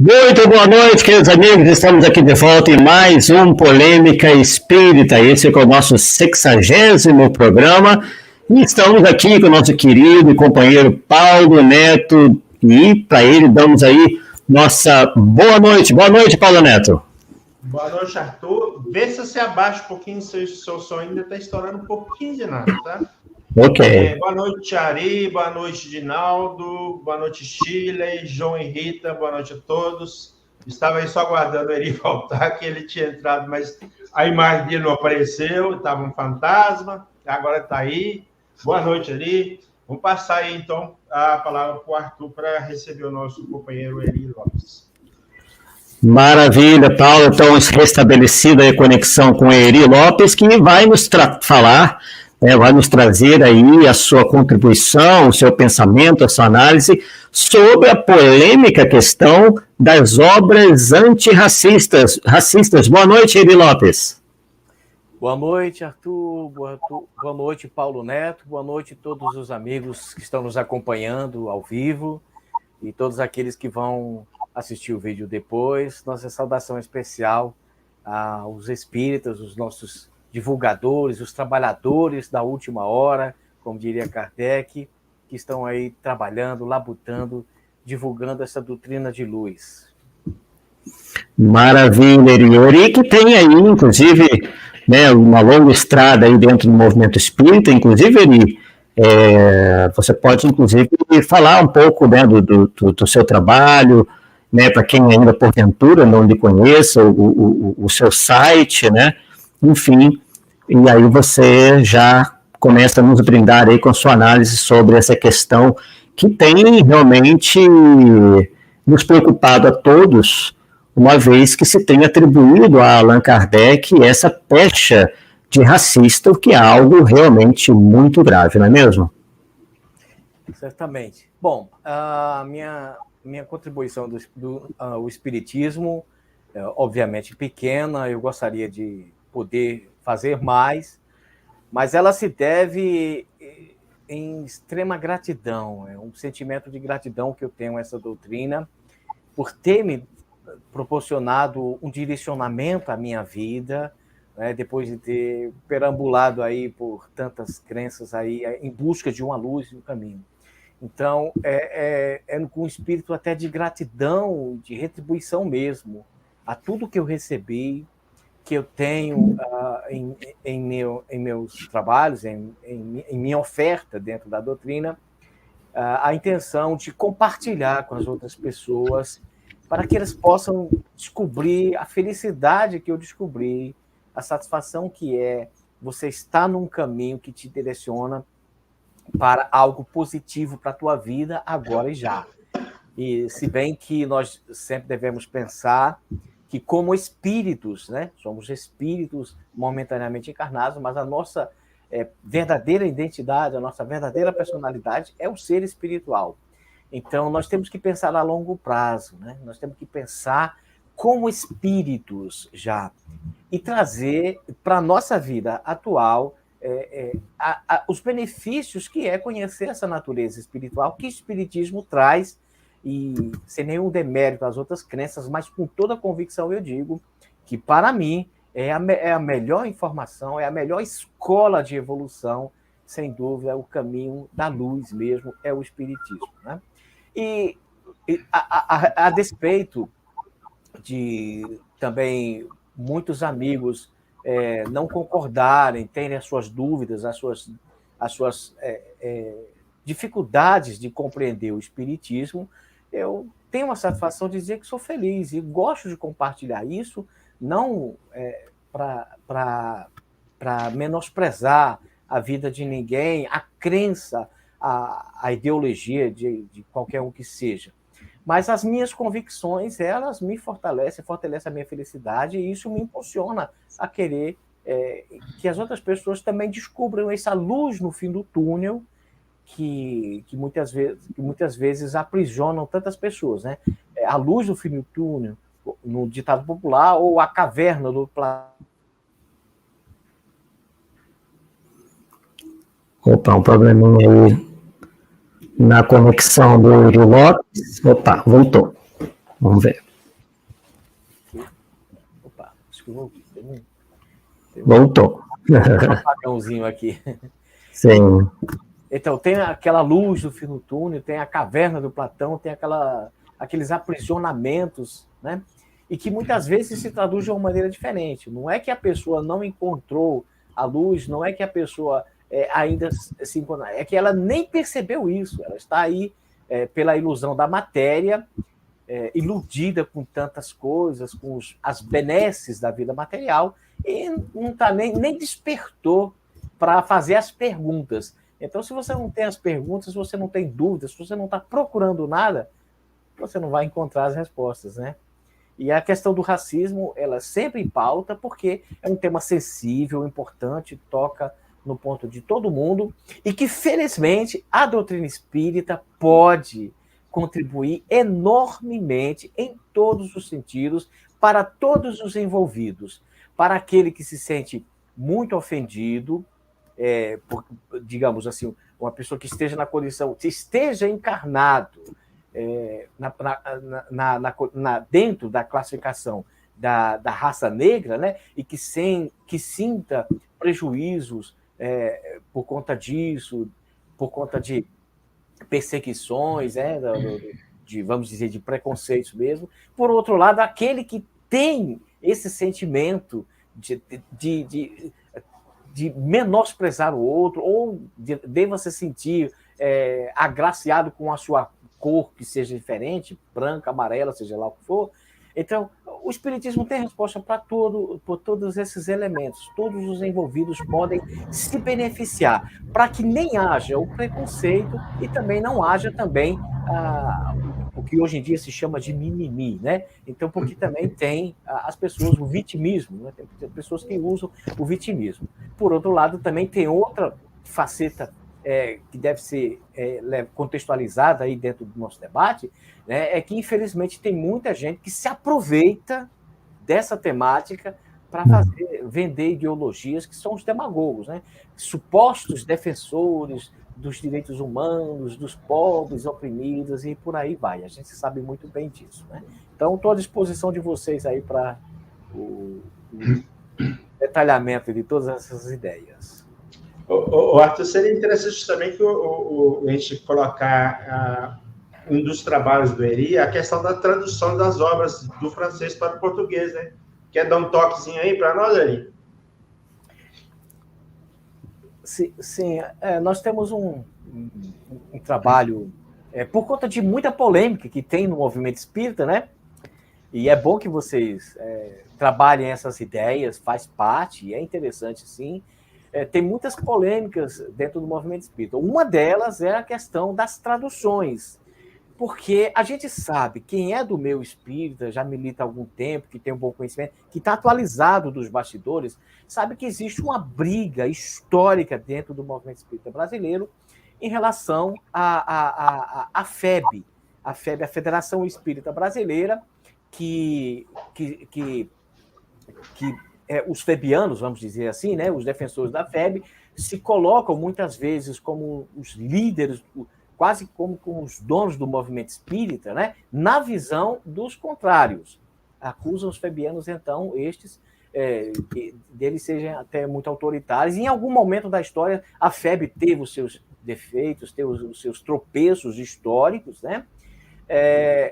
Muito boa noite, queridos amigos. Estamos aqui de volta em mais um Polêmica Espírita. Esse é o nosso 60º programa. E estamos aqui com o nosso querido e companheiro Paulo Neto. E para ele damos aí nossa boa noite. Boa noite, Paulo Neto. Boa noite, Arthur. Vê se você abaixa um pouquinho, seu som ainda está estourando um pouquinho de nada, tá? Ok. Boa noite, Ari. Boa noite, Dinaldo. Boa noite, Chile, João e Rita. Boa noite a todos. Estava aí só aguardando ele voltar, que ele tinha entrado, mas a imagem dele não apareceu, estava um fantasma, agora está aí. Boa noite, Ari. Vamos passar aí, então, a palavra para o Arthur para receber o nosso companheiro Eri Lopes. Maravilha, Paulo. Então, restabelecida a conexão com o Eri Lopes, que vai nos falar, vai nos trazer aí a sua contribuição, o seu pensamento, a sua análise sobre a polêmica questão das obras antirracistas. Boa noite, Eri Lopes. Boa noite, Arthur. Boa noite, Paulo Neto. Boa noite a todos os amigos que estão nos acompanhando ao vivo e todos aqueles que vão assistir o vídeo depois. Nossa saudação especial aos espíritas, os nossos divulgadores, os trabalhadores da última hora, como diria Kardec, que estão aí trabalhando, labutando, divulgando essa doutrina de luz. Maravilha, Eri, que tem aí, inclusive, uma longa estrada aí dentro do movimento espírita. Inclusive, Eri, você pode, inclusive, falar um pouco do seu trabalho, para quem ainda, porventura, não lhe conheça, o seu site, enfim, e aí você já começa a nos brindar aí com a sua análise sobre essa questão que tem realmente nos preocupado a todos, uma vez que se tem atribuído a Allan Kardec essa pecha de racista, o que é algo realmente muito grave, não é mesmo? Certamente. Bom, a minha contribuição do espiritismo é obviamente pequena, eu gostaria de poder fazer mais, mas ela se deve em extrema gratidão, é um sentimento de gratidão que eu tenho a essa doutrina, por ter me proporcionado um direcionamento à minha vida, depois de ter perambulado aí por tantas crenças aí, em busca de uma luz e um caminho. Então, é com um espírito até de gratidão, de retribuição mesmo, a tudo que eu recebi, que eu tenho em meus trabalhos, em minha oferta dentro da doutrina, a intenção de compartilhar com as outras pessoas, para que elas possam descobrir a felicidade que eu descobri, a satisfação que é você estar num caminho que te direciona para algo positivo para a tua vida, agora e já. E se bem que nós sempre devemos pensar que, como espíritos, somos espíritos momentaneamente encarnados, mas a nossa verdadeira identidade, a nossa verdadeira personalidade é o ser espiritual. Então, nós temos que pensar a longo prazo, nós temos que pensar como espíritos já, e trazer para a nossa vida atual os benefícios que é conhecer essa natureza espiritual que o espiritismo traz, e sem nenhum demérito às outras crenças, mas com toda a convicção eu digo que, para mim, é a melhor informação, é a melhor escola de evolução, sem dúvida, o caminho da luz mesmo é o espiritismo. E a despeito de também muitos amigos não concordarem, terem as suas dúvidas, as suas dificuldades de compreender o espiritismo, eu tenho a satisfação de dizer que sou feliz e gosto de compartilhar isso, não para menosprezar a vida de ninguém, a crença, a ideologia de qualquer um que seja. Mas as minhas convicções, elas me fortalecem a minha felicidade, e isso me impulsiona a querer que as outras pessoas também descubram essa luz no fim do túnel, que muitas vezes aprisionam tantas pessoas. A luz do fim do túnel, no ditado popular, ou a caverna do Platão. Opa, um probleminha aí na conexão do Eri Lopes. Opa, voltou. Vamos ver. Acho que Voltou. um apagãozinho aqui. Sim. Então, tem aquela luz do fim do túnel, tem a caverna do Platão, tem aqueles aprisionamentos, né? E que muitas vezes se traduz de uma maneira diferente. Não é que a pessoa não encontrou a luz, não é que a pessoa ainda se encontra, é que ela nem percebeu isso, ela está aí pela ilusão da matéria, iludida com tantas coisas, com as benesses da vida material, e não tá nem despertou para fazer as perguntas. Então, se você não tem as perguntas, se você não tem dúvidas, se você não está procurando nada, você não vai encontrar as respostas, né? E a questão do racismo, ela sempre pauta, porque é um tema sensível, importante, toca no ponto de todo mundo, e que, felizmente, a doutrina espírita pode contribuir enormemente em todos os sentidos, para todos os envolvidos, para aquele que se sente muito ofendido, digamos assim, uma pessoa que esteja na condição, que esteja encarnado dentro da classificação da raça negra, né, e que sinta prejuízos por conta disso, por conta de perseguições, vamos dizer, de preconceitos mesmo. Por outro lado, aquele que tem esse sentimento de menosprezar o outro, ou deva se sentir agraciado com a sua cor que seja diferente, branca, amarela, seja lá o que for. Então, o Espiritismo tem resposta para todos esses elementos. Todos os envolvidos podem se beneficiar, para que nem haja o preconceito e também não haja também o que hoje em dia se chama de mimimi, né? Então, porque também tem as pessoas, o vitimismo, né? Tem pessoas que usam o vitimismo. Por outro lado, também tem outra faceta que deve ser contextualizada aí dentro do nosso debate, né, é que, infelizmente, tem muita gente que se aproveita dessa temática para vender ideologias que são os demagogos, né? Supostos defensores dos direitos humanos, dos pobres, oprimidos, e por aí vai. A gente sabe muito bem disso, né? Então, estou à disposição de vocês aí para o detalhamento de todas essas ideias. Arthur, seria interessante também que a gente colocar um dos trabalhos do Eri, a questão da tradução das obras do francês para o português, né? Quer dar um toquezinho aí para nós, Eri? Sim, nós temos um trabalho, por conta de muita polêmica que tem no movimento espírita, né? E é bom que vocês trabalhem essas ideias, faz parte, e é interessante, sim. Tem muitas polêmicas dentro do movimento espírita. Uma delas é a questão das traduções, porque a gente sabe, quem é do meio espírita, já milita há algum tempo, que tem um bom conhecimento, que está atualizado dos bastidores, sabe que existe uma briga histórica dentro do movimento espírita brasileiro em relação à FEB, a Federação Espírita Brasileira, que os febianos, vamos dizer assim, né, os defensores da FEB, se colocam muitas vezes como os líderes, quase como os donos do movimento espírita, né, na visão dos contrários. Acusam os febianos, então, deles sejam até muito autoritários. E, em algum momento da história, a FEB teve os seus defeitos, teve os seus tropeços históricos, né?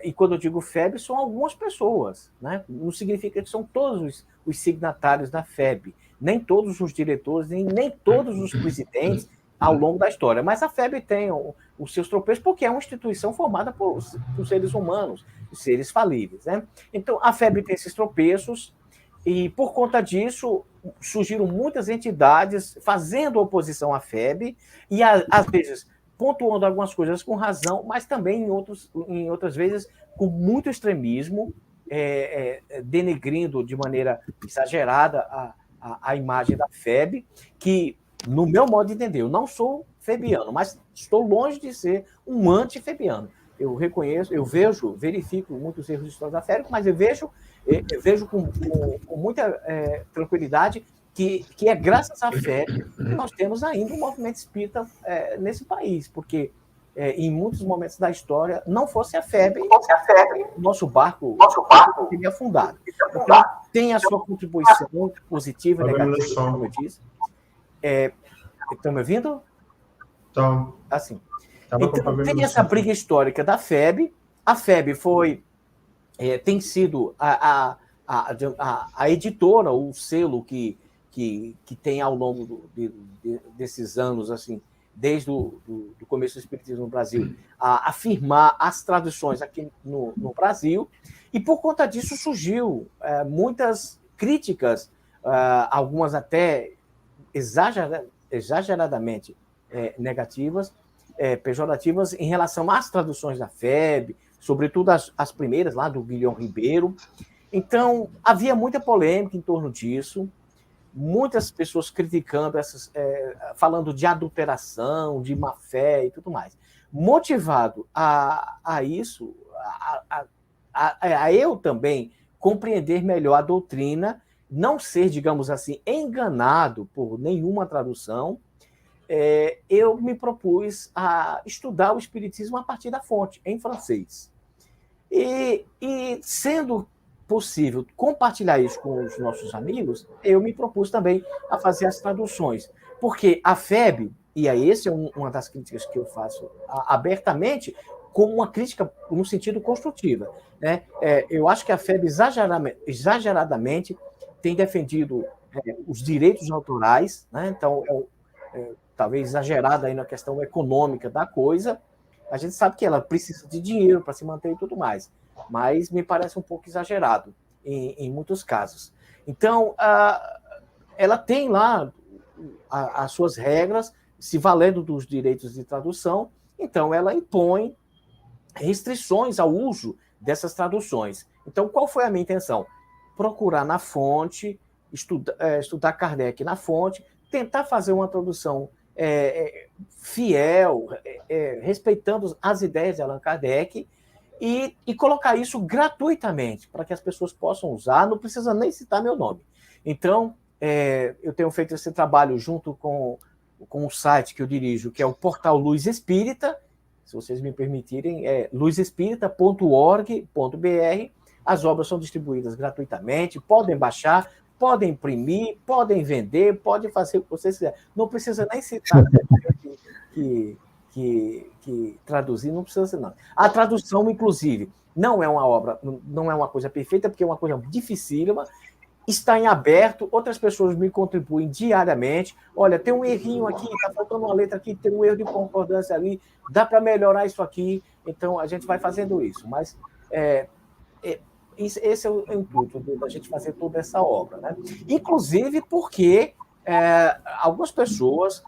E quando eu digo FEB, são algumas pessoas, né? Não significa que são todos os signatários da FEB, nem todos os diretores, nem todos os presidentes ao longo da história, mas a FEB tem os seus tropeços, porque é uma instituição formada por seres humanos, seres falíveis, né? Então, a FEB tem esses tropeços, e por conta disso, surgiram muitas entidades fazendo oposição à FEB, e às vezes pontuando algumas coisas com razão, mas também em outras vezes com muito extremismo, denegrindo de maneira exagerada a imagem da FEB, que, no meu modo de entender, eu não sou febiano, mas estou longe de ser um anti-febiano. Eu reconheço, verifico muitos erros históricos da FEB, mas eu vejo com muita tranquilidade que é graças à FEB que nós temos ainda um movimento espírita nesse país, porque em muitos momentos da história, não fosse a FEB, nosso barco teria afundado. Então, tem a sua contribuição positiva e negativa, como eu disse. Estão me ouvindo? Então, assim. Então, tem essa briga histórica da FEB. A FEB tem sido a editora, o selo que tem ao longo desses anos, assim, desde o começo do Espiritismo no Brasil, a afirmar as traduções aqui no Brasil, e por conta disso surgiu muitas críticas, algumas até exageradamente negativas, pejorativas, em relação às traduções da FEB, sobretudo as primeiras, lá do Guilherme Ribeiro. Então, havia muita polêmica em torno disso, muitas pessoas criticando, falando de adulteração, de má-fé e tudo mais. Motivado a isso, a eu também compreender melhor a doutrina, não ser, digamos assim, enganado por nenhuma tradução, eu me propus a estudar o Espiritismo a partir da fonte, em francês. E sendo possível compartilhar isso com os nossos amigos, eu me propus também a fazer as traduções. Porque a FEB, e essa é uma das críticas que eu faço abertamente, como uma crítica no sentido construtiva, né? Eu acho que a FEB exageradamente tem defendido os direitos autorais, né? Então, talvez exagerada aí na questão econômica da coisa. A gente sabe que ela precisa de dinheiro para se manter e tudo mais, mas me parece um pouco exagerado em muitos casos. Então, ela tem lá as suas regras, se valendo dos direitos de tradução, então ela impõe restrições ao uso dessas traduções. Então, qual foi a minha intenção? Procurar na fonte, estudar Kardec na fonte, tentar fazer uma tradução fiel, respeitando as ideias de Allan Kardec, e colocar isso gratuitamente, para que as pessoas possam usar, não precisa nem citar meu nome. Então, eu tenho feito esse trabalho junto com o site que eu dirijo, que é o Portal Luz Espírita, se vocês me permitirem, luzespírita.org.br. As obras são distribuídas gratuitamente, podem baixar, podem imprimir, podem vender, podem fazer o que vocês quiserem. Não precisa nem citar que traduzir, não precisa ser, não. A tradução, inclusive, não é uma obra, não é uma coisa perfeita, porque é uma coisa dificílima, está em aberto, outras pessoas me contribuem diariamente. Olha, tem um errinho aqui, está faltando uma letra aqui, tem um erro de concordância ali, dá para melhorar isso aqui, então a gente vai fazendo isso. Mas esse é o intuito da gente fazer toda essa obra, né? Inclusive porque algumas pessoas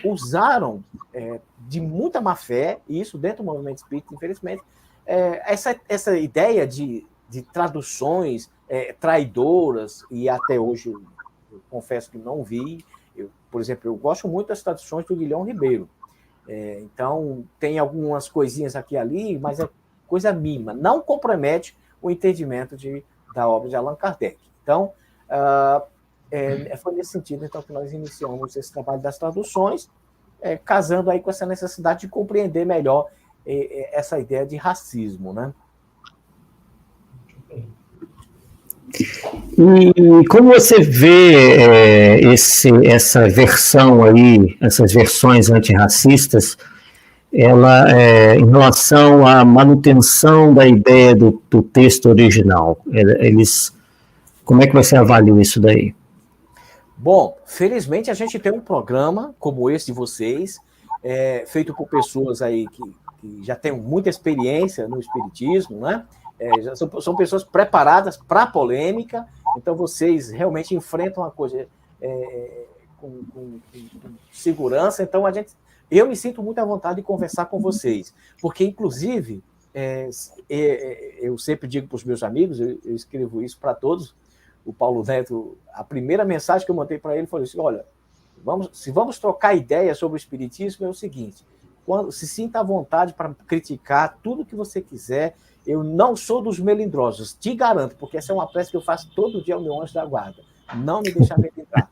usaram de muita má-fé, e isso dentro do movimento espírita, infelizmente, essa ideia de traduções traidoras, e até hoje eu confesso que não vi. Por exemplo, eu gosto muito das traduções do Guilherme Ribeiro. Então, tem algumas coisinhas aqui e ali, mas é coisa mínima, não compromete o entendimento da obra de Allan Kardec. Então, foi nesse sentido então, que nós iniciamos esse trabalho das traduções, casando aí com essa necessidade de compreender melhor essa ideia de racismo, né? E como você vê essa versão aí, essas versões antirracistas, ela em relação à manutenção da ideia do texto original? Como é que você avalia isso daí? Bom, felizmente a gente tem um programa como esse de vocês, feito por pessoas aí que já têm muita experiência no espiritismo, né? São pessoas preparadas para a polêmica, então vocês realmente enfrentam a coisa com segurança. Então eu me sinto muito à vontade de conversar com vocês, porque inclusive eu sempre digo para os meus amigos, eu escrevo isso para todos. O Paulo Neto, a primeira mensagem que eu mandei para ele foi assim: olha, se vamos trocar ideias sobre o espiritismo, é o seguinte: se sinta à vontade para criticar tudo que você quiser. Eu não sou dos melindrosos, te garanto, porque essa é uma prece que eu faço todo dia ao meu anjo da guarda. Não me deixar melindrar.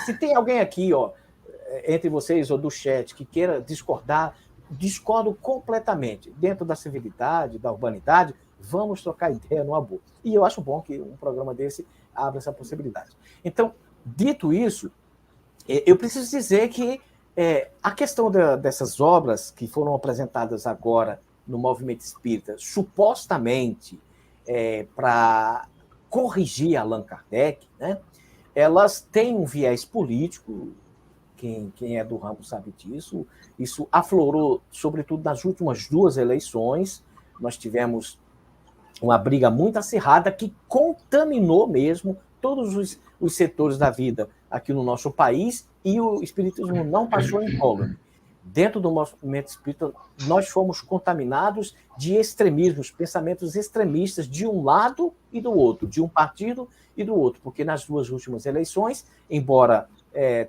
Se tem alguém aqui, entre vocês ou do chat, que queira discordar, discordo completamente. Dentro da civilidade, da urbanidade, vamos trocar ideia no aborto. E eu acho bom que um programa desse abra essa possibilidade. Então, dito isso, eu preciso dizer que a questão dessas obras que foram apresentadas agora no movimento espírita, supostamente para corrigir Allan Kardec, né, elas têm um viés político. Quem é do ramo sabe disso. Isso aflorou, sobretudo, nas últimas 2 eleições. Nós tivemos uma briga muito acirrada que contaminou mesmo todos os setores da vida aqui no nosso país, e o espiritismo não passou incólume. Dentro do movimento espírita, nós fomos contaminados de extremismos, pensamentos extremistas de um lado e do outro, de um partido e do outro, porque nas 2 últimas eleições, embora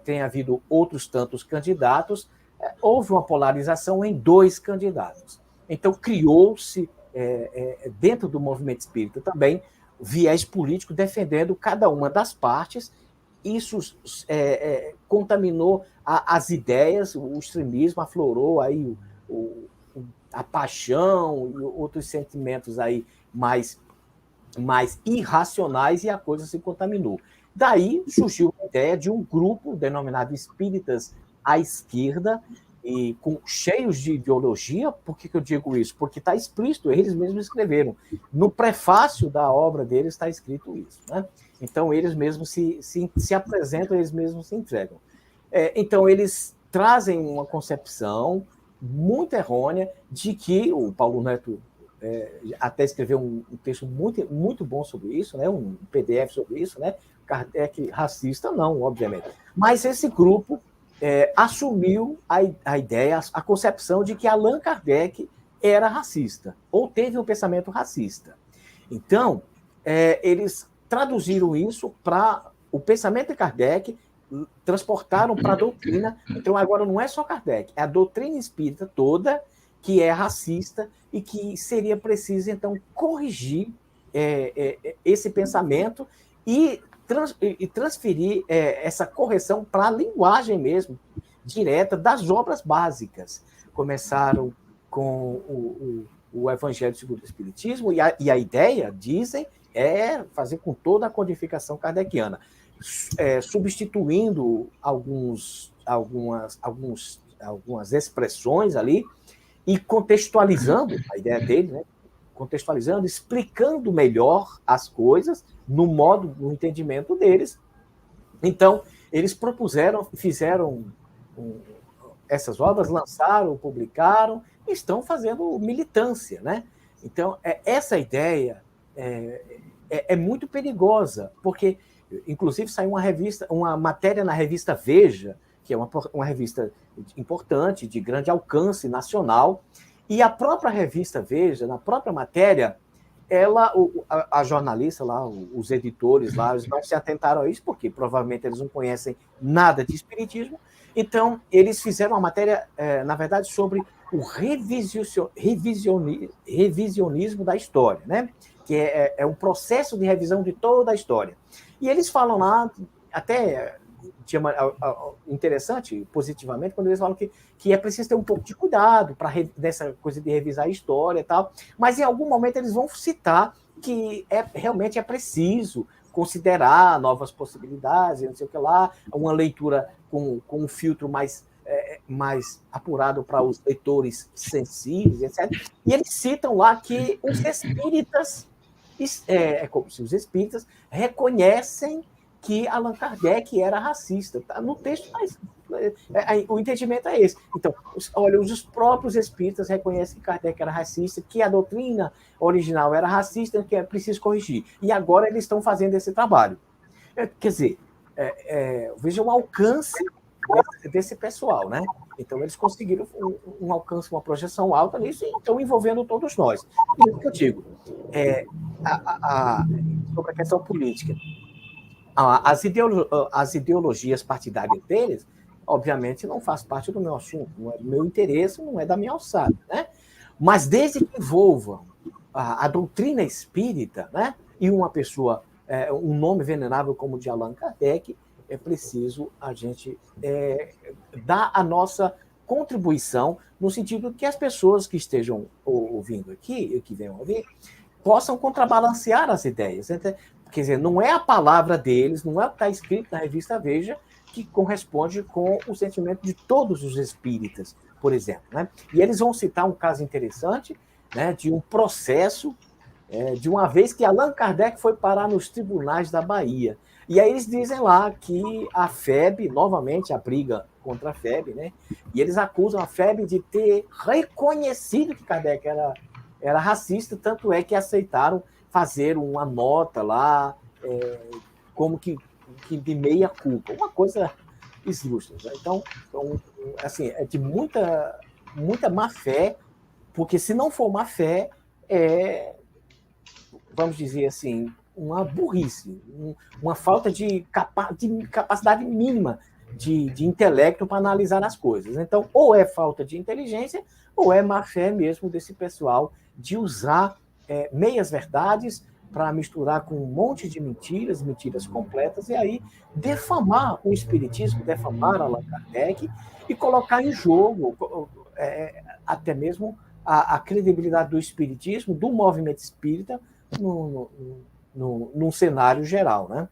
tenha havido outros tantos candidatos, houve uma polarização em 2 candidatos. Então, criou-se, dentro do movimento espírita também, viés político defendendo cada uma das partes. Isso contaminou as ideias, o extremismo aflorou aí a paixão e outros sentimentos aí mais irracionais, e a coisa se contaminou. Daí surgiu a ideia de um grupo denominado Espíritas à Esquerda, e cheios de ideologia. Por que eu digo isso? Porque está explícito, eles mesmos escreveram. No prefácio da obra deles está escrito isso, né? Então, eles mesmos se apresentam, eles mesmos se entregam. Então, eles trazem uma concepção muito errônea de que o Paulo Neto até escreveu um texto muito, muito bom sobre isso, né? Um PDF sobre isso, né? Kardec racista, não, obviamente. Mas esse grupo assumiu a ideia, a concepção de que Allan Kardec era racista, ou teve um pensamento racista. Então, eles traduziram isso para o pensamento de Kardec, transportaram para a doutrina. Então, agora não é só Kardec, é a doutrina espírita toda que é racista, e que seria preciso, então, corrigir esse pensamento e transferir essa correção para a linguagem mesmo, direta das obras básicas. Começaram com o Evangelho segundo o Espiritismo, e a ideia, dizem, é fazer com toda a codificação kardeciana, substituindo algumas expressões ali, e contextualizando a ideia dele, né? Contextualizando, explicando melhor as coisas no entendimento deles. Então, eles propuseram, fizeram essas obras, lançaram, publicaram, e estão fazendo militância, né? Então, essa ideia é muito perigosa, porque, inclusive, saiu uma matéria na revista Veja, que é uma revista importante, de grande alcance nacional, e a própria revista Veja, na própria matéria, a jornalista lá, os editores lá, eles não se atentaram a isso, porque provavelmente eles não conhecem nada de espiritismo. Então, eles fizeram uma matéria, na verdade, sobre o revisionismo da história, né? Que é um processo de revisão de toda a história. E eles falam lá, até interessante, positivamente, quando eles falam que é preciso ter um pouco de cuidado dessa coisa de revisar a história e tal, mas em algum momento eles vão citar que realmente é preciso considerar novas possibilidades, não sei o que lá, uma leitura com um filtro mais apurado para os leitores sensíveis, etc. E eles citam lá que os espíritas, como se os espíritas reconhecem que Allan Kardec era racista. Tá no texto, mas o entendimento é esse. Então, olha, os próprios espíritas reconhecem que Kardec era racista, que a doutrina original era racista, que é preciso corrigir. E agora eles estão fazendo esse trabalho. Quer dizer, veja o alcance desse pessoal, né? Então, eles conseguiram um alcance, uma projeção alta nisso, e estão envolvendo todos nós. E o que eu digo, sobre a questão política, as ideologias partidárias deles, obviamente, não faz parte do meu assunto, não é do meu interesse, não é da minha alçada, né? Mas desde que envolvam a doutrina espírita, né? E uma pessoa, um nome venerável como o de Allan Kardec, é preciso a gente dar a nossa contribuição no sentido que as pessoas que estejam ouvindo aqui, e que venham ouvir, possam contrabalancear as ideias. Quer dizer, não é a palavra deles, não é o que está escrito na revista Veja que corresponde com o sentimento de todos os espíritas, por exemplo. Né? E eles vão citar um caso interessante, né, de um processo, de uma vez que Allan Kardec foi parar nos tribunais da Bahia. E aí eles dizem lá que a FEB, novamente a briga contra a FEB, né, e eles acusam a FEB de ter reconhecido que Kardec era racista, tanto é que aceitaram fazer uma nota lá, como que de meia culpa, uma coisa esdrúxula. Né? Então, assim, é de muita má fé, porque se não for má fé, vamos dizer assim, uma burrice, uma falta de capacidade mínima de intelecto para analisar as coisas. Então, ou é falta de inteligência, ou é má fé mesmo desse pessoal de usar meias verdades para misturar com um monte de mentiras completas, e aí defamar o espiritismo, defamar Allan Kardec e colocar em jogo até mesmo a credibilidade do espiritismo, do movimento espírita, num cenário geral, né?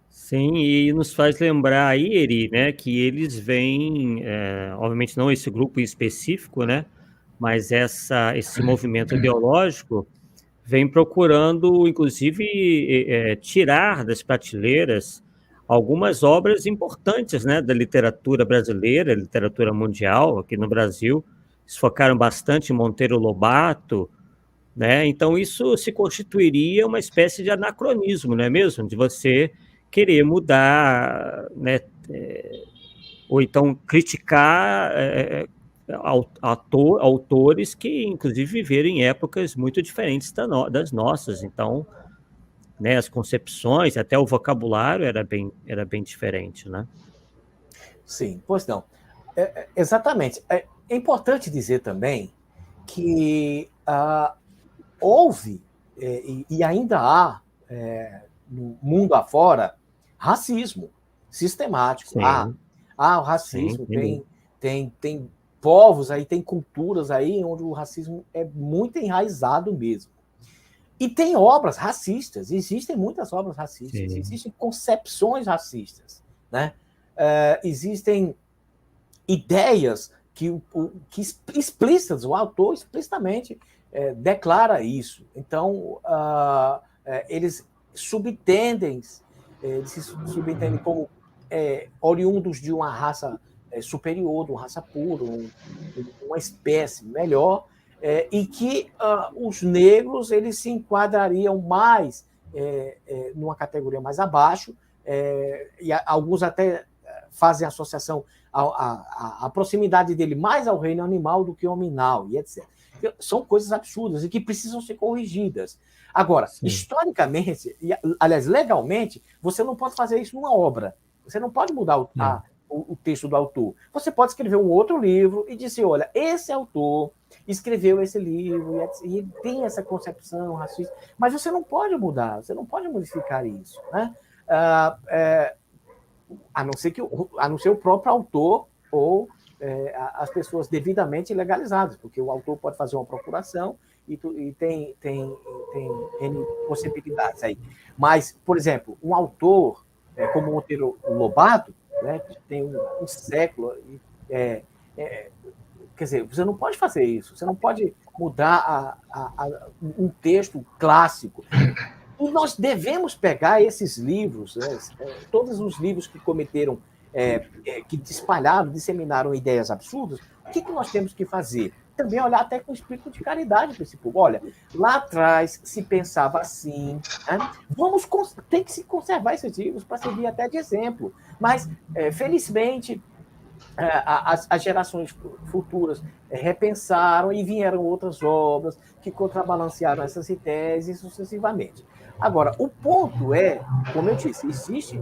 Sim, e nos faz lembrar aí, Eri, né, que eles vêm, obviamente não esse grupo em específico, né, mas esse movimento ideológico vem procurando, inclusive, tirar das prateleiras algumas obras importantes, né, da literatura brasileira, literatura mundial, aqui no Brasil. Eles focaram bastante em Monteiro Lobato, né? Então isso se constituiria uma espécie de anacronismo, não é mesmo? De você querer mudar, né? Ou então criticar autores que, inclusive, viveram em épocas muito diferentes das nossas. Então, né, as concepções, até o vocabulário era bem diferente, né? Sim, pois não. Exatamente. É importante dizer também que houve, e ainda há, no mundo afora, racismo sistemático. Há o racismo, sim. Tem povos aí, tem culturas aí onde o racismo é muito enraizado mesmo. E tem obras racistas, existem muitas obras racistas, sim. Existem concepções racistas, né? Existem ideias que explícitas, o autor explicitamente declara isso. Então, eles se subentendem como oriundos de uma raça superior, de uma raça pura, uma espécie melhor, e que os negros eles se enquadrariam mais numa categoria mais abaixo, e alguns até fazem associação à proximidade dele mais ao reino animal do que ao nominal, e etc. São coisas absurdas e que precisam ser corrigidas. Agora, sim, historicamente, aliás, legalmente, você não pode fazer isso numa obra. Você não pode mudar o texto do autor. Você pode escrever um outro livro e dizer, olha, esse autor escreveu esse livro e tem essa concepção racista, mas você não pode mudar, você não pode modificar isso, né? A não ser o próprio autor ou as pessoas devidamente legalizadas, porque o autor pode fazer uma procuração e tem N possibilidades aí. Mas, por exemplo, um autor como Monteiro Lobato, né, que tem um século, quer dizer, você não pode fazer isso, você não pode mudar um texto clássico. E nós devemos pegar esses livros, né, todos os livros que cometeram, que espalharam, disseminaram ideias absurdas. O que nós temos que fazer? Também olhar até com espírito de caridade para esse povo. Olha, lá atrás se pensava assim, né? Tem que se conservar esses livros para servir até de exemplo. Mas, felizmente, as gerações futuras repensaram e vieram outras obras que contrabalancearam essas ideias e sucessivamente. Agora, o ponto é, como eu disse, existe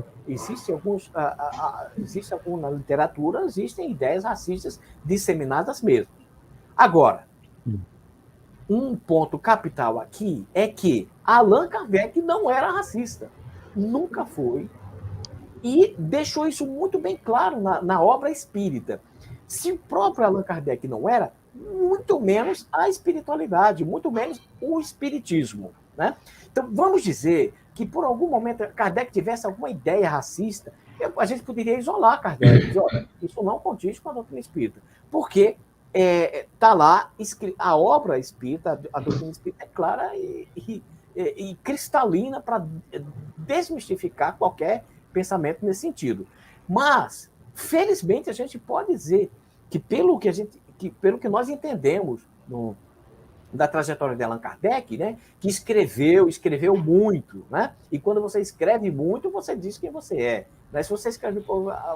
na literatura, existem ideias racistas disseminadas mesmo. Agora, um ponto capital aqui é que Allan Kardec não era racista. Nunca foi. e deixou isso muito bem claro na obra espírita. Se o próprio Allan Kardec não era, muito menos a espiritualidade, muito menos o espiritismo, né? Então, vamos dizer que por algum momento Kardec tivesse alguma ideia racista, a gente poderia isolar Kardec, dizer, olha, isso não condiz com a doutrina espírita, porque está lá a obra espírita, a doutrina espírita é clara e cristalina para desmistificar qualquer pensamento nesse sentido. Mas, felizmente, a gente pode dizer que pelo que nós entendemos da trajetória de Allan Kardec, né, que escreveu muito, né? E quando você escreve muito, você diz quem você é. Né? Se você escreve,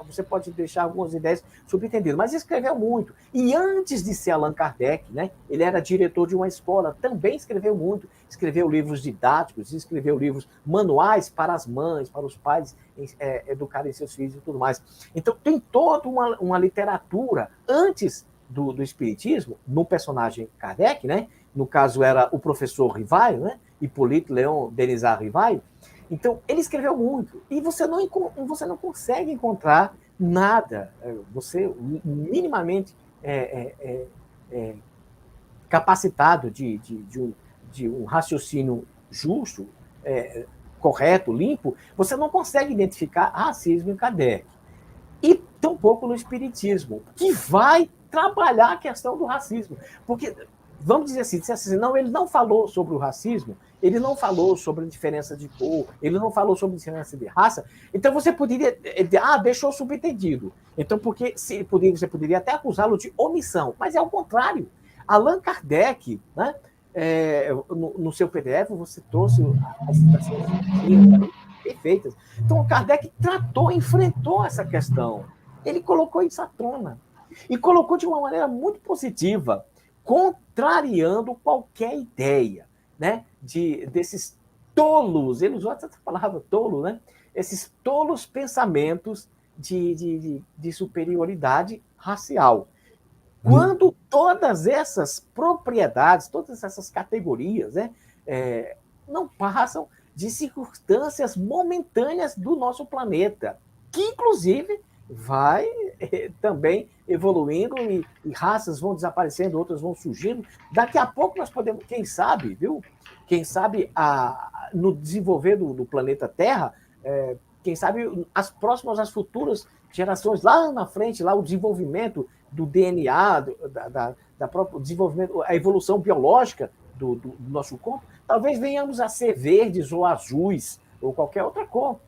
você pode deixar algumas ideias subentendidas, mas escreveu muito. E antes de ser Allan Kardec, né, ele era diretor de uma escola, também escreveu muito. Escreveu livros didáticos, escreveu livros manuais para as mães, para os pais educarem seus filhos e tudo mais. Então, tem toda uma literatura antes do Espiritismo, no personagem Kardec, né? No caso era o professor Rivaio, né? Hippolyte Léon Denisard Rivaio. Então, ele escreveu muito. E você não consegue encontrar nada, você minimamente capacitado de um raciocínio justo, correto, limpo, você não consegue identificar racismo em Kardec. E tampouco no Espiritismo, que vai trabalhar a questão do racismo. Porque, vamos dizer assim, não, ele não falou sobre o racismo, ele não falou sobre a diferença de cor, ele não falou sobre a diferença de raça, então você poderia... deixou subentendido. Então, porque você poderia até acusá-lo de omissão, mas é o contrário. Allan Kardec, né, no seu PDF, você trouxe as citações perfeitas. Então, o Kardec enfrentou essa questão. Ele colocou isso à tona. E colocou de uma maneira muito positiva, contrariando qualquer ideia, né, desses tolos, ele usou essa palavra tolo, né, esses tolos pensamentos de superioridade racial. Quando todas essas propriedades, todas essas categorias, né, não passam de circunstâncias momentâneas do nosso planeta, que, inclusive, vai também evoluindo e raças vão desaparecendo, outras vão surgindo. Daqui a pouco nós podemos, quem sabe, no desenvolver do planeta Terra, quem sabe as futuras gerações, lá na frente, lá o desenvolvimento do DNA, da própria desenvolvimento, a evolução biológica do nosso corpo, talvez venhamos a ser verdes ou azuis, ou qualquer outra cor.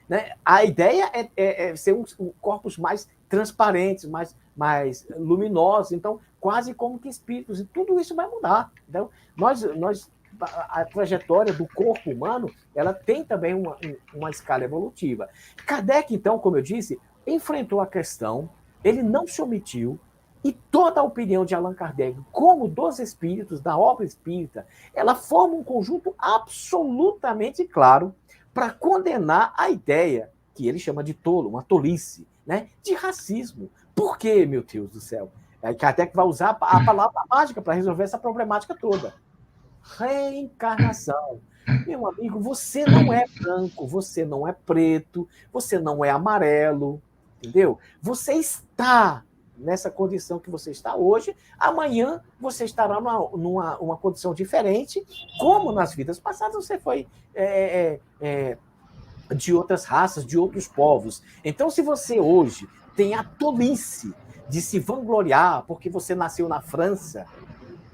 Né? A ideia é ser corpos mais transparentes, mais luminosos, então, quase como que espíritos, e tudo isso vai mudar. Então, a trajetória do corpo humano, ela tem também uma escala evolutiva. Kardec, então, como eu disse, enfrentou a questão, ele não se omitiu, e toda a opinião de Allan Kardec, como dos espíritos, da obra espírita, ela forma um conjunto absolutamente claro para condenar a ideia, que ele chama de tolo, uma tolice, né, de racismo. Por quê, meu Deus do céu? Kardec vai usar a palavra mágica para resolver essa problemática toda. Reencarnação. Meu amigo, você não é branco, você não é preto, você não é amarelo, entendeu? Você está nessa condição que você está hoje, amanhã você estará numa condição diferente, como nas vidas passadas você foi de outras raças, de outros povos. Então, se você hoje tem a tolice de se vangloriar porque você nasceu na França,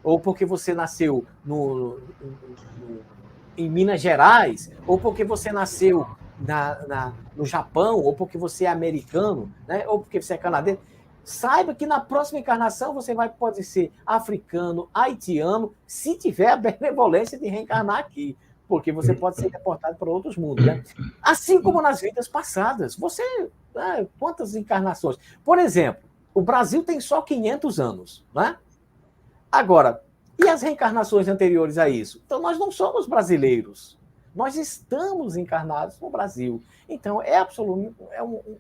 ou porque você nasceu em Minas Gerais, ou porque você nasceu no Japão, ou porque você é americano, né? Ou porque você é canadense, saiba que na próxima encarnação você pode ser africano, haitiano, se tiver a benevolência de reencarnar aqui, porque você pode ser deportado para outros mundos. Né? Assim como nas vidas passadas. Quantas encarnações? Por exemplo, o Brasil tem só 500 anos, né? Agora, e as reencarnações anteriores a isso? Então, nós não somos brasileiros. Nós estamos encarnados no Brasil. Então,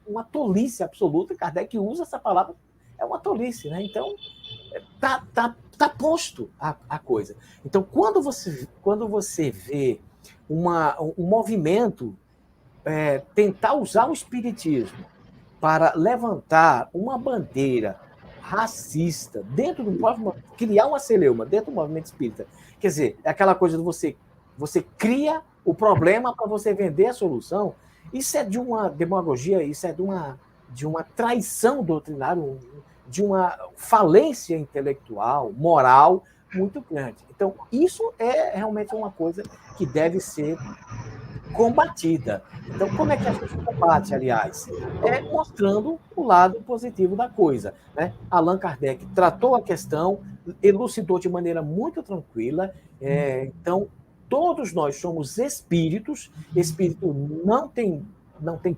uma tolice absoluta. Kardec usa essa palavra, é uma tolice, né? Então, tá posto a coisa. Então, quando você vê um movimento tentar usar o espiritismo para levantar uma bandeira racista dentro do próprio, criar uma celeuma dentro do movimento espírita. Quer dizer, é aquela coisa de você cria o problema para você vender a solução. Isso é de uma demagogia, isso é de uma traição doutrinária, de uma falência intelectual, moral muito grande. Então, isso é realmente uma coisa que deve ser combatida. Então, como é que a gente combate, aliás? É mostrando o lado positivo da coisa, né? Allan Kardec tratou a questão, elucidou de maneira muito tranquila. Então, todos nós somos espíritos, espírito não tem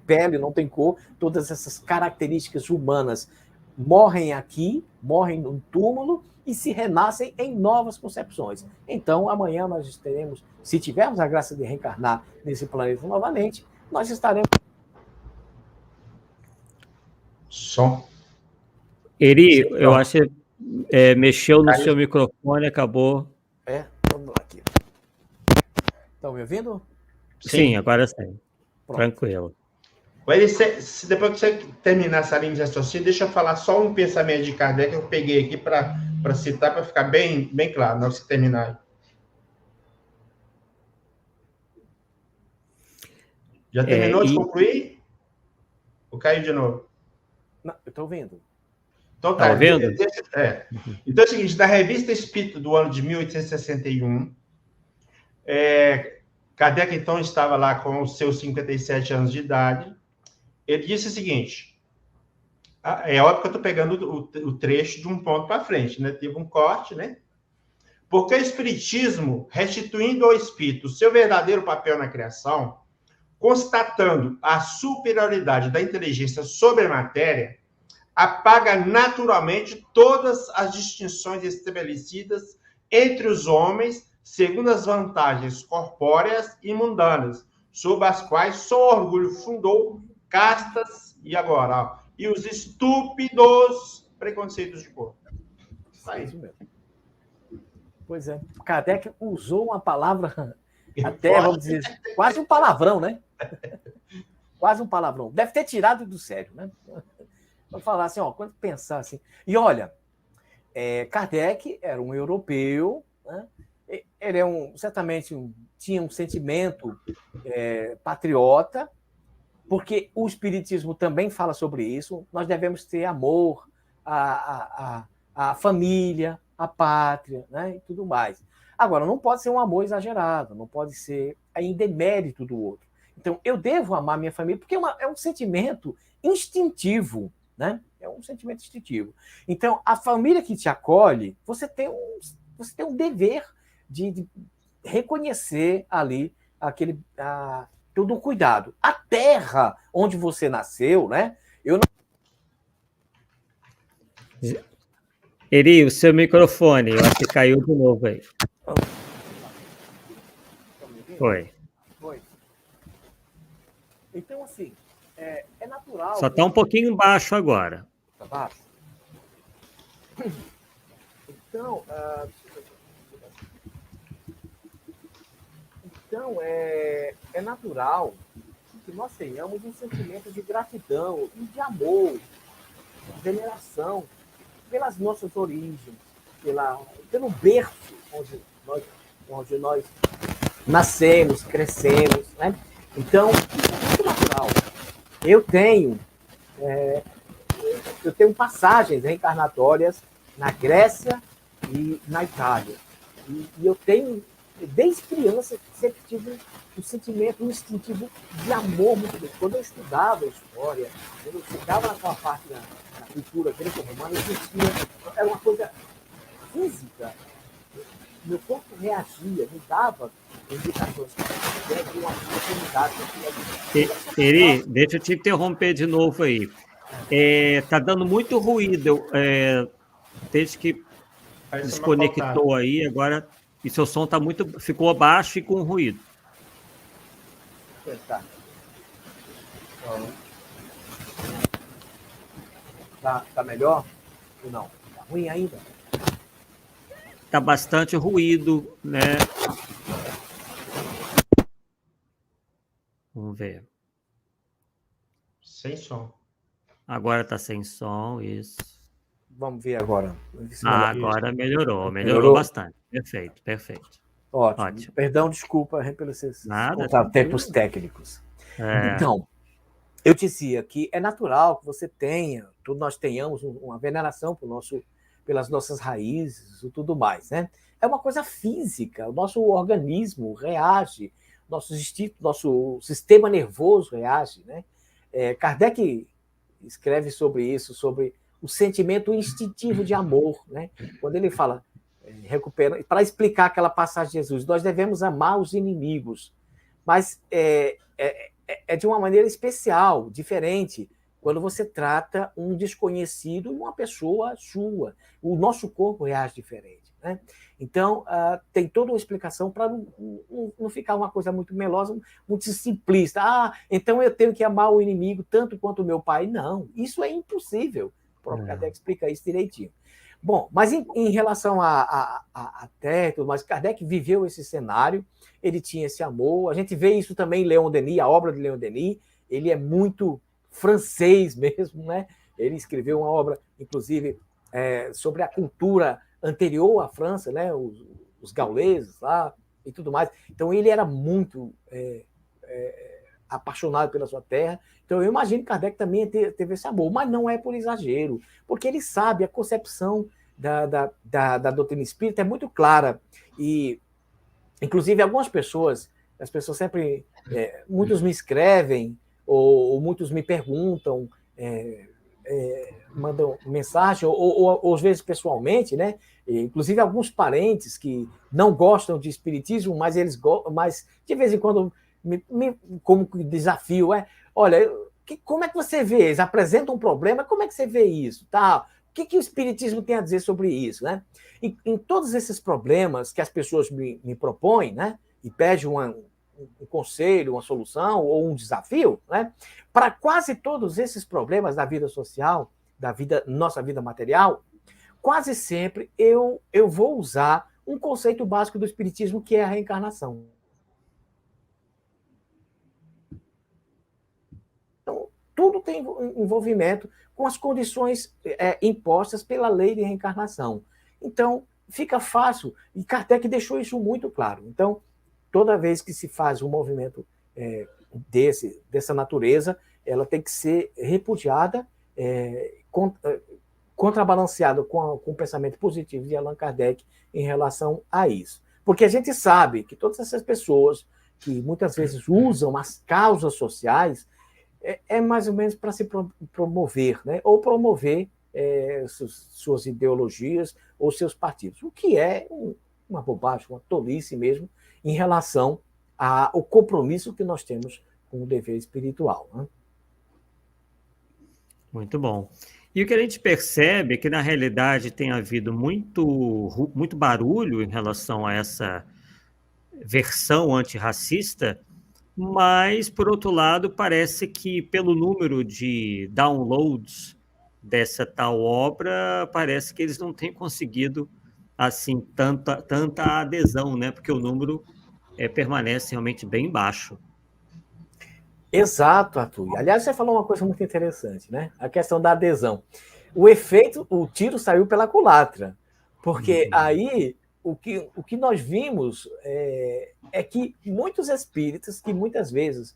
pele, não tem cor, todas essas características humanas morrem aqui, morrem no túmulo e se renascem em novas concepções. Então, amanhã nós teremos, se tivermos a graça de reencarnar nesse planeta novamente, nós estaremos... Som. Eri, eu acho que mexeu no seu microfone, acabou. Vamos lá aqui. Estão me ouvindo? Sim, agora sim. Pronto. Tranquilo. Depois que você terminar essa linha de raciocínio, deixa eu falar só um pensamento de Kardec que eu peguei aqui para citar, para ficar bem claro, na hora que você terminar aí. Já terminou de concluir? Ou caiu de novo? Não, eu estou ouvindo. Então tá. Ouvindo? Então é o seguinte, na Revista Espírita do ano de 1861, Kardec então estava lá com os seus 57 anos de idade. Ele disse o seguinte, é óbvio que eu estou pegando o trecho de um ponto para frente, né? Teve um corte, né? Porque o Espiritismo, restituindo ao Espírito o seu verdadeiro papel na criação, constatando a superioridade da inteligência sobre a matéria, apaga naturalmente todas as distinções estabelecidas entre os homens segundo as vantagens corpóreas e mundanas, sob as quais só orgulho fundou castas, e agora, e os estúpidos preconceitos de corpo. Isso mesmo. Pois é. Kardec usou uma palavra, até, vamos dizer, quase um palavrão, né? Quase um palavrão. Deve ter tirado do sério, né? Vou falar assim, quando pensar assim... E olha, Kardec era um europeu, né? Ele certamente tinha um sentimento patriota, porque o Espiritismo também fala sobre isso. Nós devemos ter amor à família, à pátria, né? E tudo mais. Agora, não pode ser um amor exagerado, não pode ser em demérito do outro. Então, eu devo amar minha família, porque é um sentimento instintivo, né? É um sentimento instintivo. Então, a família que te acolhe, você tem um dever de reconhecer ali todo o cuidado. A terra onde você nasceu, né? Eri, o seu microfone, eu acho que caiu de novo aí. Foi. Então, assim, é natural... Só está um pouquinho baixo agora. Está baixo? Então, é natural que nós tenhamos um sentimento de gratidão e de amor, de veneração pelas nossas origens, pelo berço onde nós nascemos, crescemos, né? Então, isso é muito natural. Eu tenho passagens reencarnatórias na Grécia e na Itália. E eu tenho, desde criança, sempre tive um sentimento, um instintivo de amor muito grande. Quando eu estudava história, quando eu chegava naquela parte da cultura greco-romana, eu sentia, era uma coisa física. Meu corpo reagia, me dava indicações de uma oportunidade. Eri, deixa eu te interromper de novo aí. Tá dando muito ruído. Desde que desconectou aí, agora e seu som ficou baixo e com ruído. Tá melhor ou não? Tá ruim ainda? Tá bastante ruído, né? Vamos ver. Sem som. Agora está sem som, isso. Vamos ver agora. Agora melhorou Melhorou? bastante. Perfeito, perfeito. Ótimo. Perdão, desculpa pelos Nada, contratempos técnicos. Então, eu dizia que é natural que você tenha, todos nós tenhamos uma veneração pelas nossas raízes e tudo mais, né? É uma coisa física, o nosso organismo reage, nosso sistema nervoso reage, né? Kardec escreve sobre isso, sobre o sentimento instintivo de amor, né? Quando ele fala, para explicar aquela passagem de Jesus, nós devemos amar os inimigos, mas é de uma maneira especial, diferente, quando você trata um desconhecido e uma pessoa sua. O nosso corpo reage diferente, né? Então, tem toda uma explicação para não ficar uma coisa muito melosa, muito simplista. Então eu tenho que amar o inimigo tanto quanto o meu pai. Não, isso é impossível. O próprio Kardec explica isso direitinho. Bom, mas em relação a Terra, mas Kardec viveu esse cenário, ele tinha esse amor. A gente vê isso também em Leon Denis, a obra de Leon Denis. Ele é muito francês mesmo, né? Ele escreveu uma obra, inclusive, sobre a cultura anterior à França, né? Os gauleses lá e tudo mais. Então, ele era muito apaixonado pela sua terra. Então, eu imagino que Kardec também teve esse amor, mas não é por exagero, porque ele sabe, a concepção da doutrina espírita é muito clara. E, inclusive, algumas pessoas, as pessoas sempre, muitos me escrevem, ou muitos me perguntam, mandam mensagem, ou às vezes pessoalmente, né? Inclusive alguns parentes que não gostam de espiritismo, mas de vez em quando como desafio olha, como é que você vê? Eles apresentam um problema, como é que você vê isso? Tá? O que o espiritismo tem a dizer sobre isso, né? Em todos esses problemas que as pessoas me propõem, né? E pedem um conselho, uma solução ou um desafio, né? Para quase todos esses problemas da vida social, nossa vida material, quase sempre eu vou usar um conceito básico do espiritismo, que é a reencarnação. Então, tudo tem envolvimento com as condições impostas pela lei de reencarnação. Então, fica fácil, e Kardec deixou isso muito claro. Então, toda vez que se faz um movimento dessa natureza, ela tem que ser repudiada, contrabalanceada com o pensamento positivo de Allan Kardec em relação a isso. Porque a gente sabe que todas essas pessoas que muitas vezes usam as causas sociais mais ou menos para se promover, né? Ou promover suas ideologias ou seus partidos, o que é uma bobagem, uma tolice mesmo, em relação ao compromisso que nós temos com o dever espiritual, né? Muito bom. E o que a gente percebe é que, na realidade, tem havido muito barulho em relação a essa versão antirracista, mas, por outro lado, parece que, pelo número de downloads dessa tal obra, parece que eles não têm conseguido assim tanta adesão, né? Porque o número permanece realmente bem baixo. Exato, Arthur. Aliás, você falou uma coisa muito interessante, né? A questão da adesão. O tiro saiu pela culatra, porque aí o que nós vimos é que muitos espíritas, que muitas vezes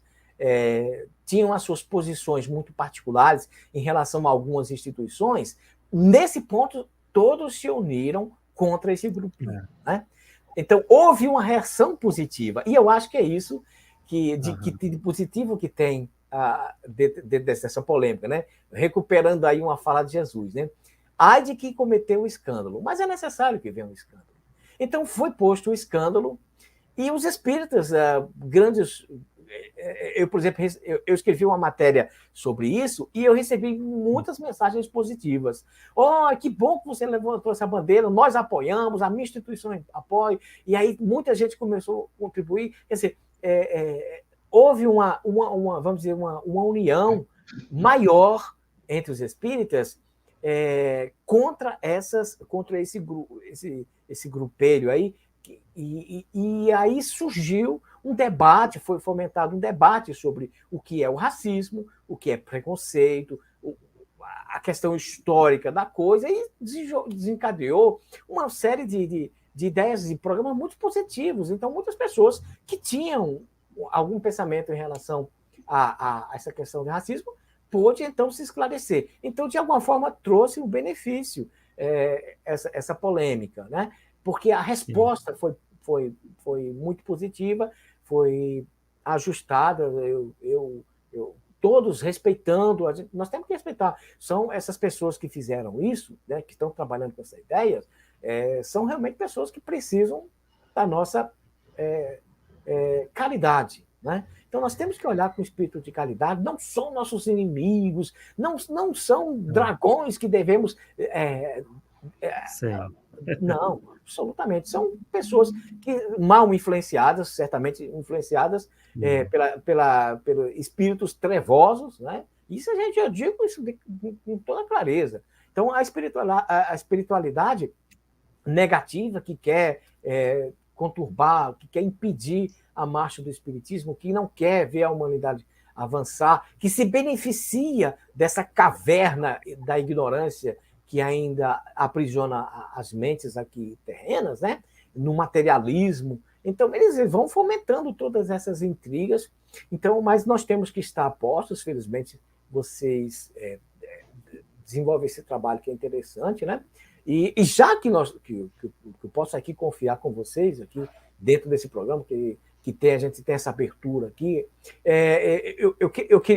tinham as suas posições muito particulares em relação a algumas instituições, nesse ponto todos se uniram contra esse grupinho, né? Então, houve uma reação positiva, e eu acho que é isso de positivo que tem dessa polêmica, né? Recuperando aí uma fala de Jesus, né? Ai de que cometeu o escândalo, mas é necessário que venha um escândalo. Então, foi posto o escândalo, e os espíritas grandes... Eu, por exemplo, eu escrevi uma matéria sobre isso e eu recebi muitas mensagens positivas. Oh, que bom que você levantou essa bandeira, nós apoiamos, a minha instituição apoia, e aí muita gente começou a contribuir. Quer dizer, houve vamos dizer, uma união maior entre os espíritas contra esse grupelho aí, e aí surgiu um debate, foi fomentado um debate sobre o que é o racismo, o que é preconceito, a questão histórica da coisa, e desencadeou uma série de ideias e programas muito positivos. Então, muitas pessoas que tinham algum pensamento em relação a essa questão de racismo pôde, então, se esclarecer. Então, de alguma forma, trouxe um benefício essa polêmica, né? Porque a resposta foi muito positiva, foi ajustada, todos respeitando, nós temos que respeitar. São essas pessoas que fizeram isso, né, que estão trabalhando com essa ideia, são realmente pessoas que precisam da nossa caridade, né? Então, nós temos que olhar com espírito de caridade, não são nossos inimigos, não são dragões que devemos... não, absolutamente. São pessoas que mal influenciadas, certamente influenciadas pelos espíritos trevosos, né? Isso eu digo isso com toda clareza. Então, a espiritualidade negativa que quer conturbar, que quer impedir a marcha do espiritismo, que não quer ver a humanidade avançar, que se beneficia dessa caverna da ignorância que ainda aprisiona as mentes aqui terrenas, né? No materialismo. Então, eles vão fomentando todas essas intrigas. Então, mas nós temos que estar postos, felizmente, vocês desenvolvem esse trabalho que é interessante, né? E já que eu posso aqui confiar com vocês, aqui dentro desse programa, que a gente tem essa abertura aqui,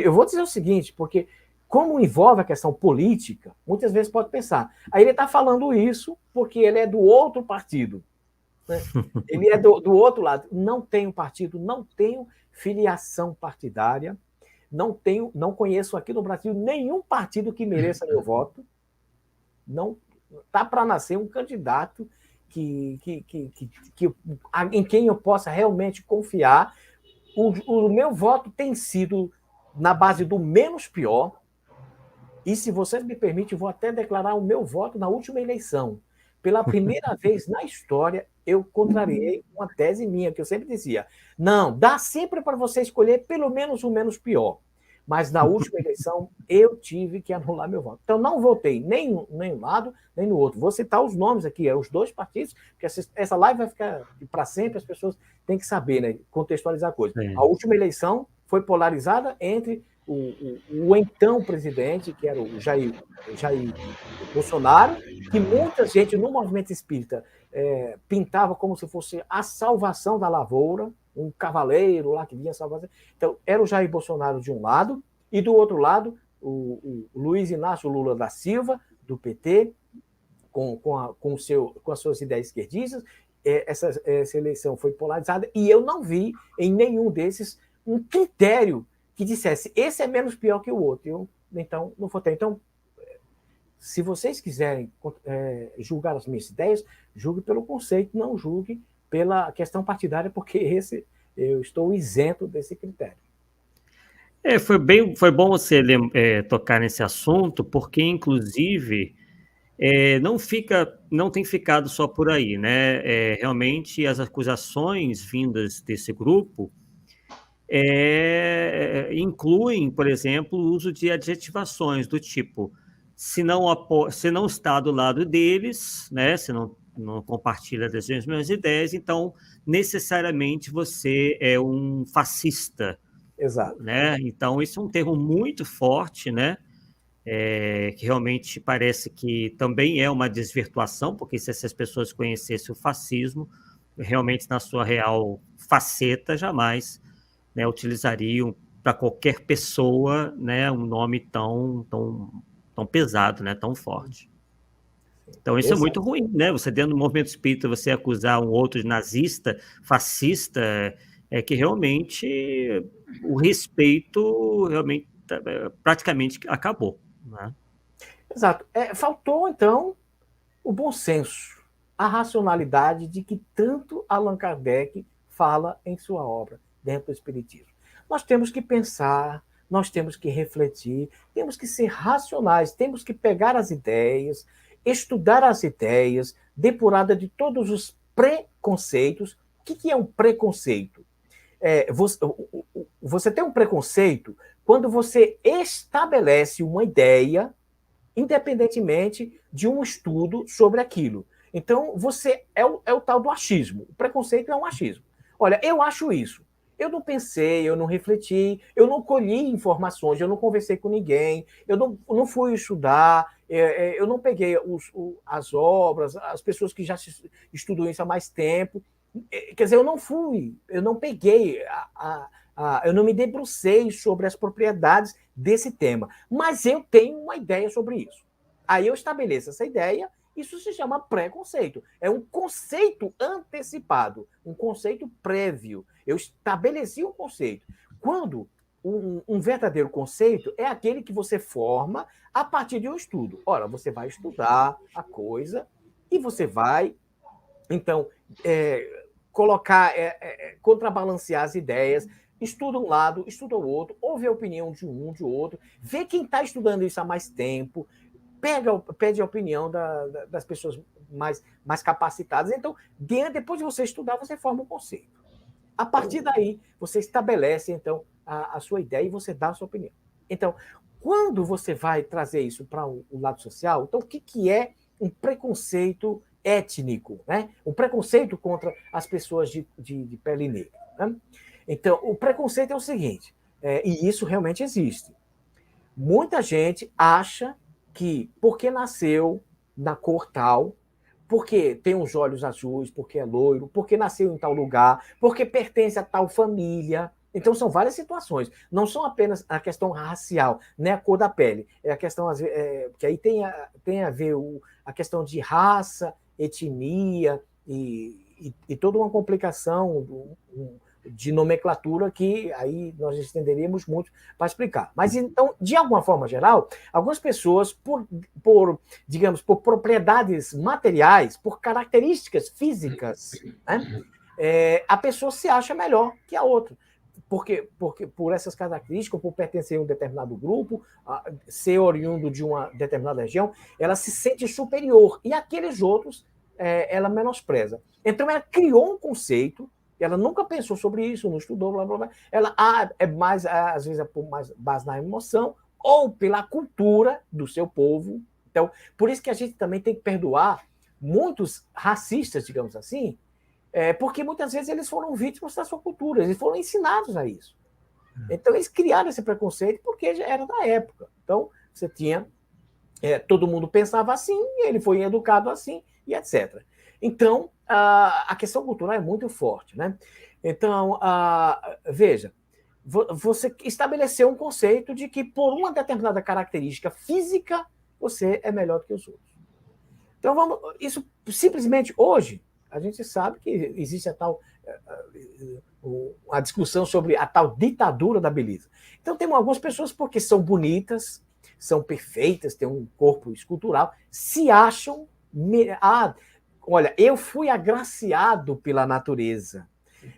eu vou dizer o seguinte, porque como envolve a questão política, muitas vezes pode pensar, aí ele está falando isso porque ele é do outro partido, né? Ele é do outro lado. Não tenho partido, não tenho filiação partidária, não conheço aqui no Brasil nenhum partido que mereça meu voto. Não está para nascer um candidato em quem eu possa realmente confiar. O meu voto tem sido na base do menos pior. E, se vocês me permitem, eu vou até declarar o meu voto na última eleição. Pela primeira vez na história, eu contrariei uma tese minha, que eu sempre dizia, não, dá sempre para você escolher pelo menos o menos pior. Mas, na última eleição, eu tive que anular meu voto. Então, não votei nem um lado, nem no outro. Vou citar os nomes aqui, os dois partidos, porque essa live vai ficar para sempre, as pessoas têm que saber, né, contextualizar a coisa. A última eleição foi polarizada entre o então presidente, que era o Jair Bolsonaro, que muita gente no movimento espírita pintava como se fosse a salvação da lavoura, um cavaleiro lá que vinha salvar. Então, era o Jair Bolsonaro de um lado, e do outro lado, o Luiz Inácio Lula da Silva, do PT, com as suas ideias esquerdistas. Essa eleição foi polarizada, e eu não vi em nenhum desses um critério que dissesse, esse é menos pior que o outro. Então, não votei. Então, se vocês quiserem julgar as minhas ideias, julgue pelo conceito, não julgue pela questão partidária, porque eu estou isento desse critério. Foi bom você tocar nesse assunto, porque, inclusive, não tem ficado só por aí, né? Realmente, as acusações vindas desse grupo incluem, por exemplo, o uso de adjetivações do tipo, se não está do lado deles, né? Se não compartilha das mesmas ideias, então necessariamente você é um fascista. Exato. Né? Então, isso é um termo muito forte, né? Que realmente parece que também é uma desvirtuação, porque se essas pessoas conhecessem o fascismo, realmente na sua real faceta, jamais, né, utilizariam para qualquer pessoa, né, um nome tão pesado, né, tão forte. Então, isso é muito ruim, né? Você, dentro do movimento espírita, você acusar um outro de nazista, fascista, que realmente o respeito realmente praticamente acabou. Né? Exato. Faltou, então, o bom senso, a racionalidade de que tanto Allan Kardec fala em sua obra, dentro do Espiritismo. Nós temos que pensar, nós temos que refletir, temos que ser racionais, temos que pegar as ideias, estudar as ideias, depurada de todos os preconceitos. O que é um preconceito? você tem um preconceito quando você estabelece uma ideia independentemente de um estudo sobre aquilo. Então, você é o tal do achismo. O preconceito é um achismo. Olha, eu acho isso. Eu não pensei, eu não refleti, eu não colhi informações, eu não conversei com ninguém, eu não fui estudar, eu não peguei as obras, as pessoas que já estudam isso há mais tempo. Quer dizer, eu não peguei, eu não me debrucei sobre as propriedades desse tema, mas eu tenho uma ideia sobre isso. Aí eu estabeleço essa ideia, isso se chama preconceito. É um conceito antecipado, um conceito prévio. Eu estabeleci um conceito. Quando um verdadeiro conceito é aquele que você forma a partir de um estudo. Ora, você vai estudar a coisa e você vai, então, colocar, contrabalancear as ideias, estuda um lado, estuda o outro, ouve a opinião de um, de outro, vê quem está estudando isso há mais tempo, pede a opinião das pessoas mais capacitadas. Então, depois de você estudar, você forma um conceito. A partir daí, você estabelece, então, a sua ideia e você dá a sua opinião. Então, quando você vai trazer isso para o lado social, então, o que é um preconceito étnico, né? Um preconceito contra as pessoas de pele negra, né? Então, o preconceito é o seguinte, e isso realmente existe. Muita gente acha que porque nasceu na cor tal, porque tem os olhos azuis, porque é loiro, porque nasceu em tal lugar, porque pertence a tal família. Então, são várias situações. Não são apenas a questão racial, nem a cor da pele. É a questão, que aí tem a ver a questão de raça, etnia e toda uma complicação de nomenclatura que aí nós estenderíamos muito para explicar. Mas, então, de alguma forma geral, algumas pessoas, digamos, por propriedades materiais, por características físicas, né, a pessoa se acha melhor que a outra. Porque por essas características, por pertencer a um determinado grupo, ser oriundo de uma determinada região, ela se sente superior. E aqueles outros, ela menospreza. Então, ela criou um conceito. Ela nunca pensou sobre isso, não estudou, blá, blá, blá. Ela é mais, às vezes, por mais base na emoção ou pela cultura do seu povo. Então, por isso que a gente também tem que perdoar muitos racistas, digamos assim, porque muitas vezes eles foram vítimas da sua cultura, eles foram ensinados a isso. Então, eles criaram esse preconceito porque já era da época. Então, você tinha... todo mundo pensava assim, ele foi educado assim, e etc. Então, a questão cultural é muito forte, né? Então, veja, você estabeleceu um conceito de que por uma determinada característica física, você é melhor do que os outros. Então, isso simplesmente hoje, a gente sabe que existe a discussão sobre a tal ditadura da beleza. Então, tem algumas pessoas porque são bonitas, são perfeitas, têm um corpo escultural, se acham... olha, eu fui agraciado pela natureza.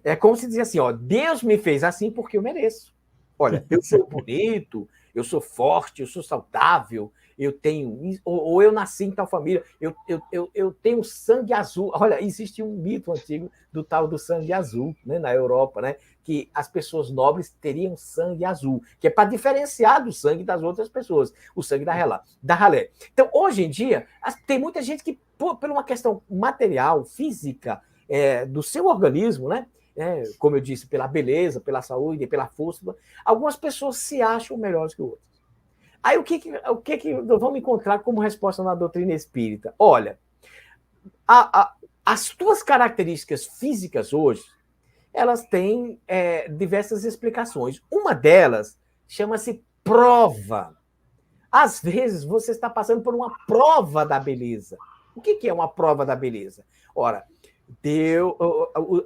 É como se dizia assim, Deus me fez assim porque eu mereço. Olha, eu sou bonito, eu sou forte, eu sou saudável, eu tenho... Ou eu nasci em tal família, eu tenho sangue azul. Olha, existe um mito antigo do tal do sangue azul, né, na Europa, né, que as pessoas nobres teriam sangue azul, que é para diferenciar do sangue das outras pessoas, o sangue da ralé. Então, hoje em dia, tem muita gente que, por uma questão material, física, do seu organismo, né, como eu disse, pela beleza, pela saúde, pela força, algumas pessoas se acham melhores que outras. Aí o que nós vamos encontrar como resposta na doutrina espírita? Olha, as tuas características físicas hoje, elas têm diversas explicações. Uma delas chama-se prova. Às vezes você está passando por uma prova da beleza. O que é uma prova da beleza? Ora,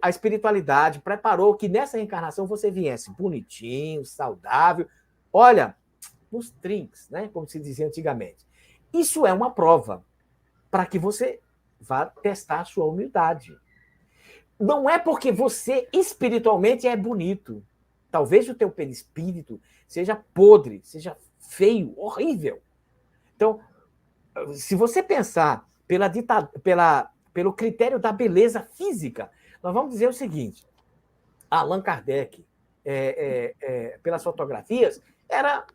a espiritualidade preparou que nessa reencarnação você viesse bonitinho, saudável. Olha, nos trinks, né? Como se dizia antigamente. Isso é uma prova para que você vá testar a sua humildade. Não é porque você espiritualmente é bonito. Talvez o teu perispírito seja podre, seja feio, horrível. Então, se você pensar pelo critério da beleza física, nós vamos dizer o seguinte: Allan Kardec, pelas fotografias, era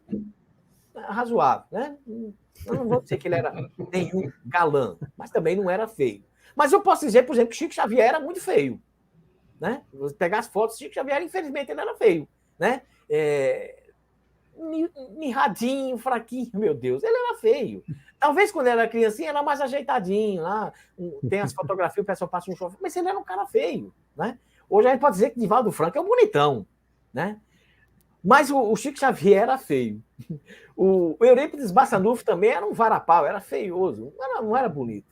razoável, né? Eu não vou dizer que ele era nenhum galã, mas também não era feio. Mas eu posso dizer, por exemplo, que Chico Xavier era muito feio, né? Você pegar as fotos, Chico Xavier, infelizmente, ele era feio, né? Mirradinho, fraquinho, meu Deus, ele era feio. Talvez quando ele era criancinha era mais ajeitadinho, lá tem as fotografias, o pessoal passa um show, mas ele era um cara feio, né? Hoje a gente pode dizer que Divaldo Franco é um bonitão, né? Mas o Chico Xavier era feio. O Eurípides Bassanufo também era um varapau, era feioso, não era bonito.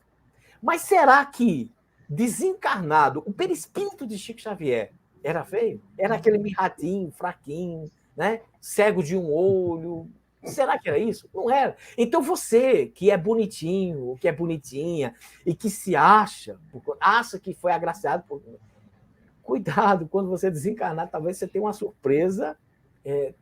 Mas será que, desencarnado, o perispírito de Chico Xavier era feio? Era aquele mirradinho, fraquinho, né? Cego de um olho. Será que era isso? Não era. Então você, que é bonitinho, que é bonitinha, e que se acha que foi agraciado por... Cuidado, quando você desencarnar, talvez você tenha uma surpresa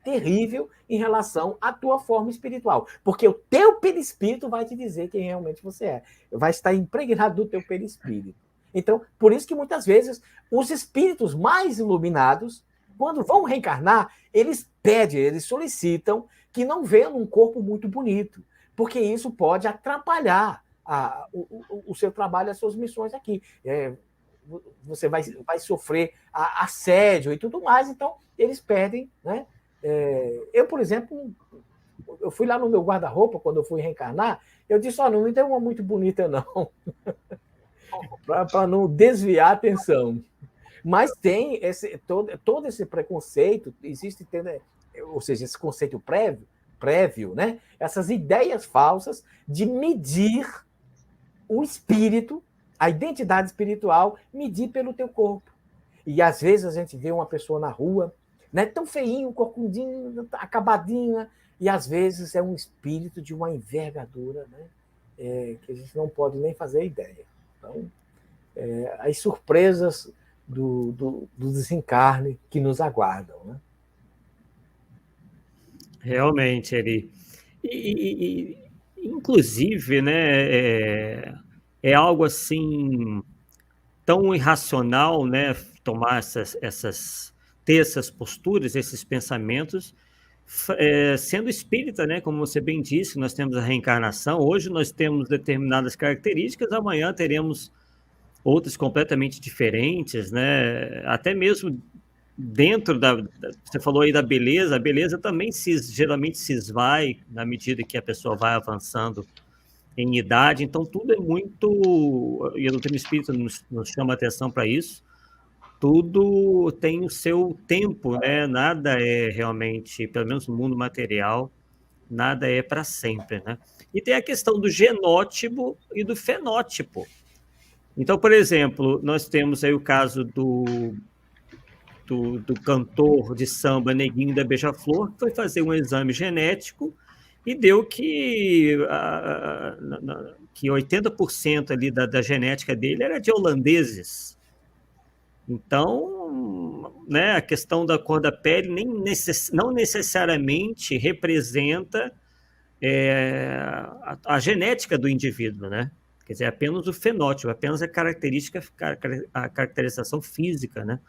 terrível em relação à tua forma espiritual. Porque o teu perispírito vai te dizer quem realmente você é. Vai estar impregnado do teu perispírito. Então, por isso que muitas vezes os espíritos mais iluminados, quando vão reencarnar, eles pedem, eles solicitam que não venham num corpo muito bonito, porque isso pode atrapalhar o seu trabalho, as suas missões aqui. Você vai sofrer assédio e tudo mais, então eles pedem, né? Eu, por exemplo, eu fui lá no meu guarda-roupa quando eu fui reencarnar, eu disse, não me dê uma muito bonita, não, para não desviar a atenção. Mas tem todo esse preconceito, existe, ou seja, esse conceito prévio, né? Essas ideias falsas de medir o espírito, a identidade espiritual, medir pelo teu corpo. E às vezes a gente vê uma pessoa na rua, né, tão feinho, corcundinho, acabadinha, e às vezes é um espírito de uma envergadura, né, que a gente não pode nem fazer ideia. Então, as surpresas do desencarne que nos aguardam, né? Realmente, Eri. Inclusive, né, é algo assim tão irracional, né, tomar ter essas posturas, esses pensamentos, sendo espírita, né, como você bem disse, nós temos a reencarnação, hoje nós temos determinadas características, amanhã teremos outras completamente diferentes, né, até mesmo dentro você falou aí da beleza, a beleza também geralmente se esvai na medida que a pessoa vai avançando em idade, então tudo é muito, e a doutrina espírita nos chama a atenção para isso, tudo tem o seu tempo, né? Nada é realmente, pelo menos no mundo material, nada é para sempre, né? E tem a questão do genótipo e do fenótipo. Então, por exemplo, nós temos aí o caso do cantor de samba Neguinho da Beija-Flor, que foi fazer um exame genético e deu que 80% ali da genética dele era de holandeses. Então, né, a questão da cor da pele não necessariamente representa a genética do indivíduo, né? Quer dizer, apenas o fenótipo, apenas a caracterização física, né?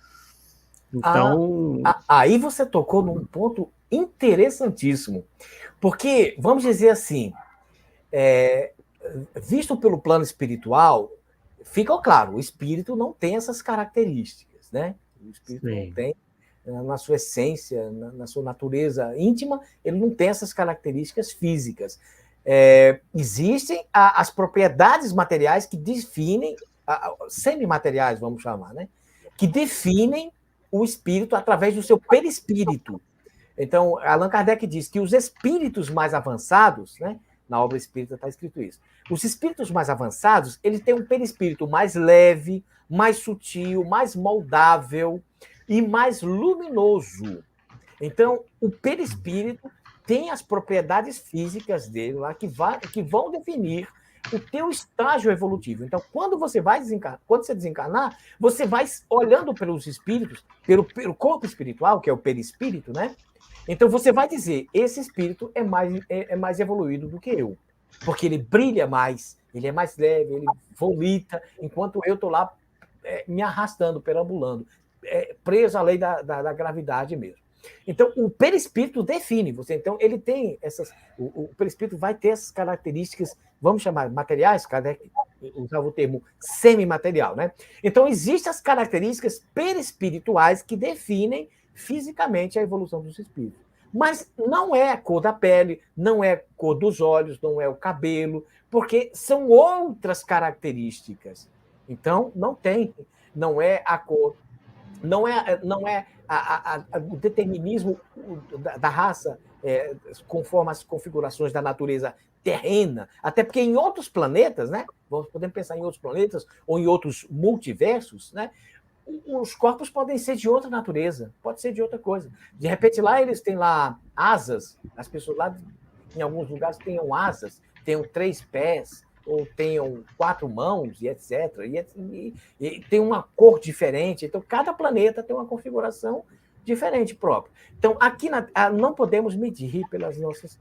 Então... Aí você tocou num ponto interessantíssimo, porque, vamos dizer assim, visto pelo plano espiritual, fica claro, o espírito não tem essas características, né? O espírito não tem, na sua essência, na sua natureza íntima, ele não tem essas características físicas. Existem as propriedades materiais que definem, semimateriais, vamos chamar, né? Que definem o espírito através do seu perispírito. Então, Allan Kardec diz que os espíritos mais avançados, né? Na obra espírita está escrito isso. Os espíritos mais avançados, eles têm um perispírito mais leve, mais sutil, mais moldável e mais luminoso. Então, o perispírito tem as propriedades físicas dele lá que vão definir o teu estágio evolutivo. Então, quando você desencarnar, você vai olhando pelos espíritos, pelo corpo espiritual, que é o perispírito, né? Então, você vai dizer, esse espírito é mais evoluído do que eu, porque ele brilha mais, ele é mais leve, ele vomita, enquanto eu estou lá me arrastando, perambulando. preso à lei da gravidade mesmo. Então, o perispírito define você. Então, ele tem essas. O perispírito vai ter essas características, vamos chamar materiais, Kardec usava o termo semimaterial, né? Então, existem as características perispirituais que definem fisicamente a evolução dos espíritos. Mas não é a cor da pele, não é a cor dos olhos, não é o cabelo, porque são outras características. Então, não é a cor, não é o determinismo da raça conforme as configurações da natureza terrena, até porque em outros planetas, né? Podemos pensar em outros planetas ou em outros multiversos, né? Os corpos podem ser de outra natureza, pode ser de outra coisa. De repente, lá eles têm lá asas, as pessoas lá, em alguns lugares, tenham asas, tenham 3 pés, ou tenham 4 mãos, e etc. E tem uma cor diferente. Então, cada planeta tem uma configuração diferente própria. Então, aqui não podemos medir pelas nossas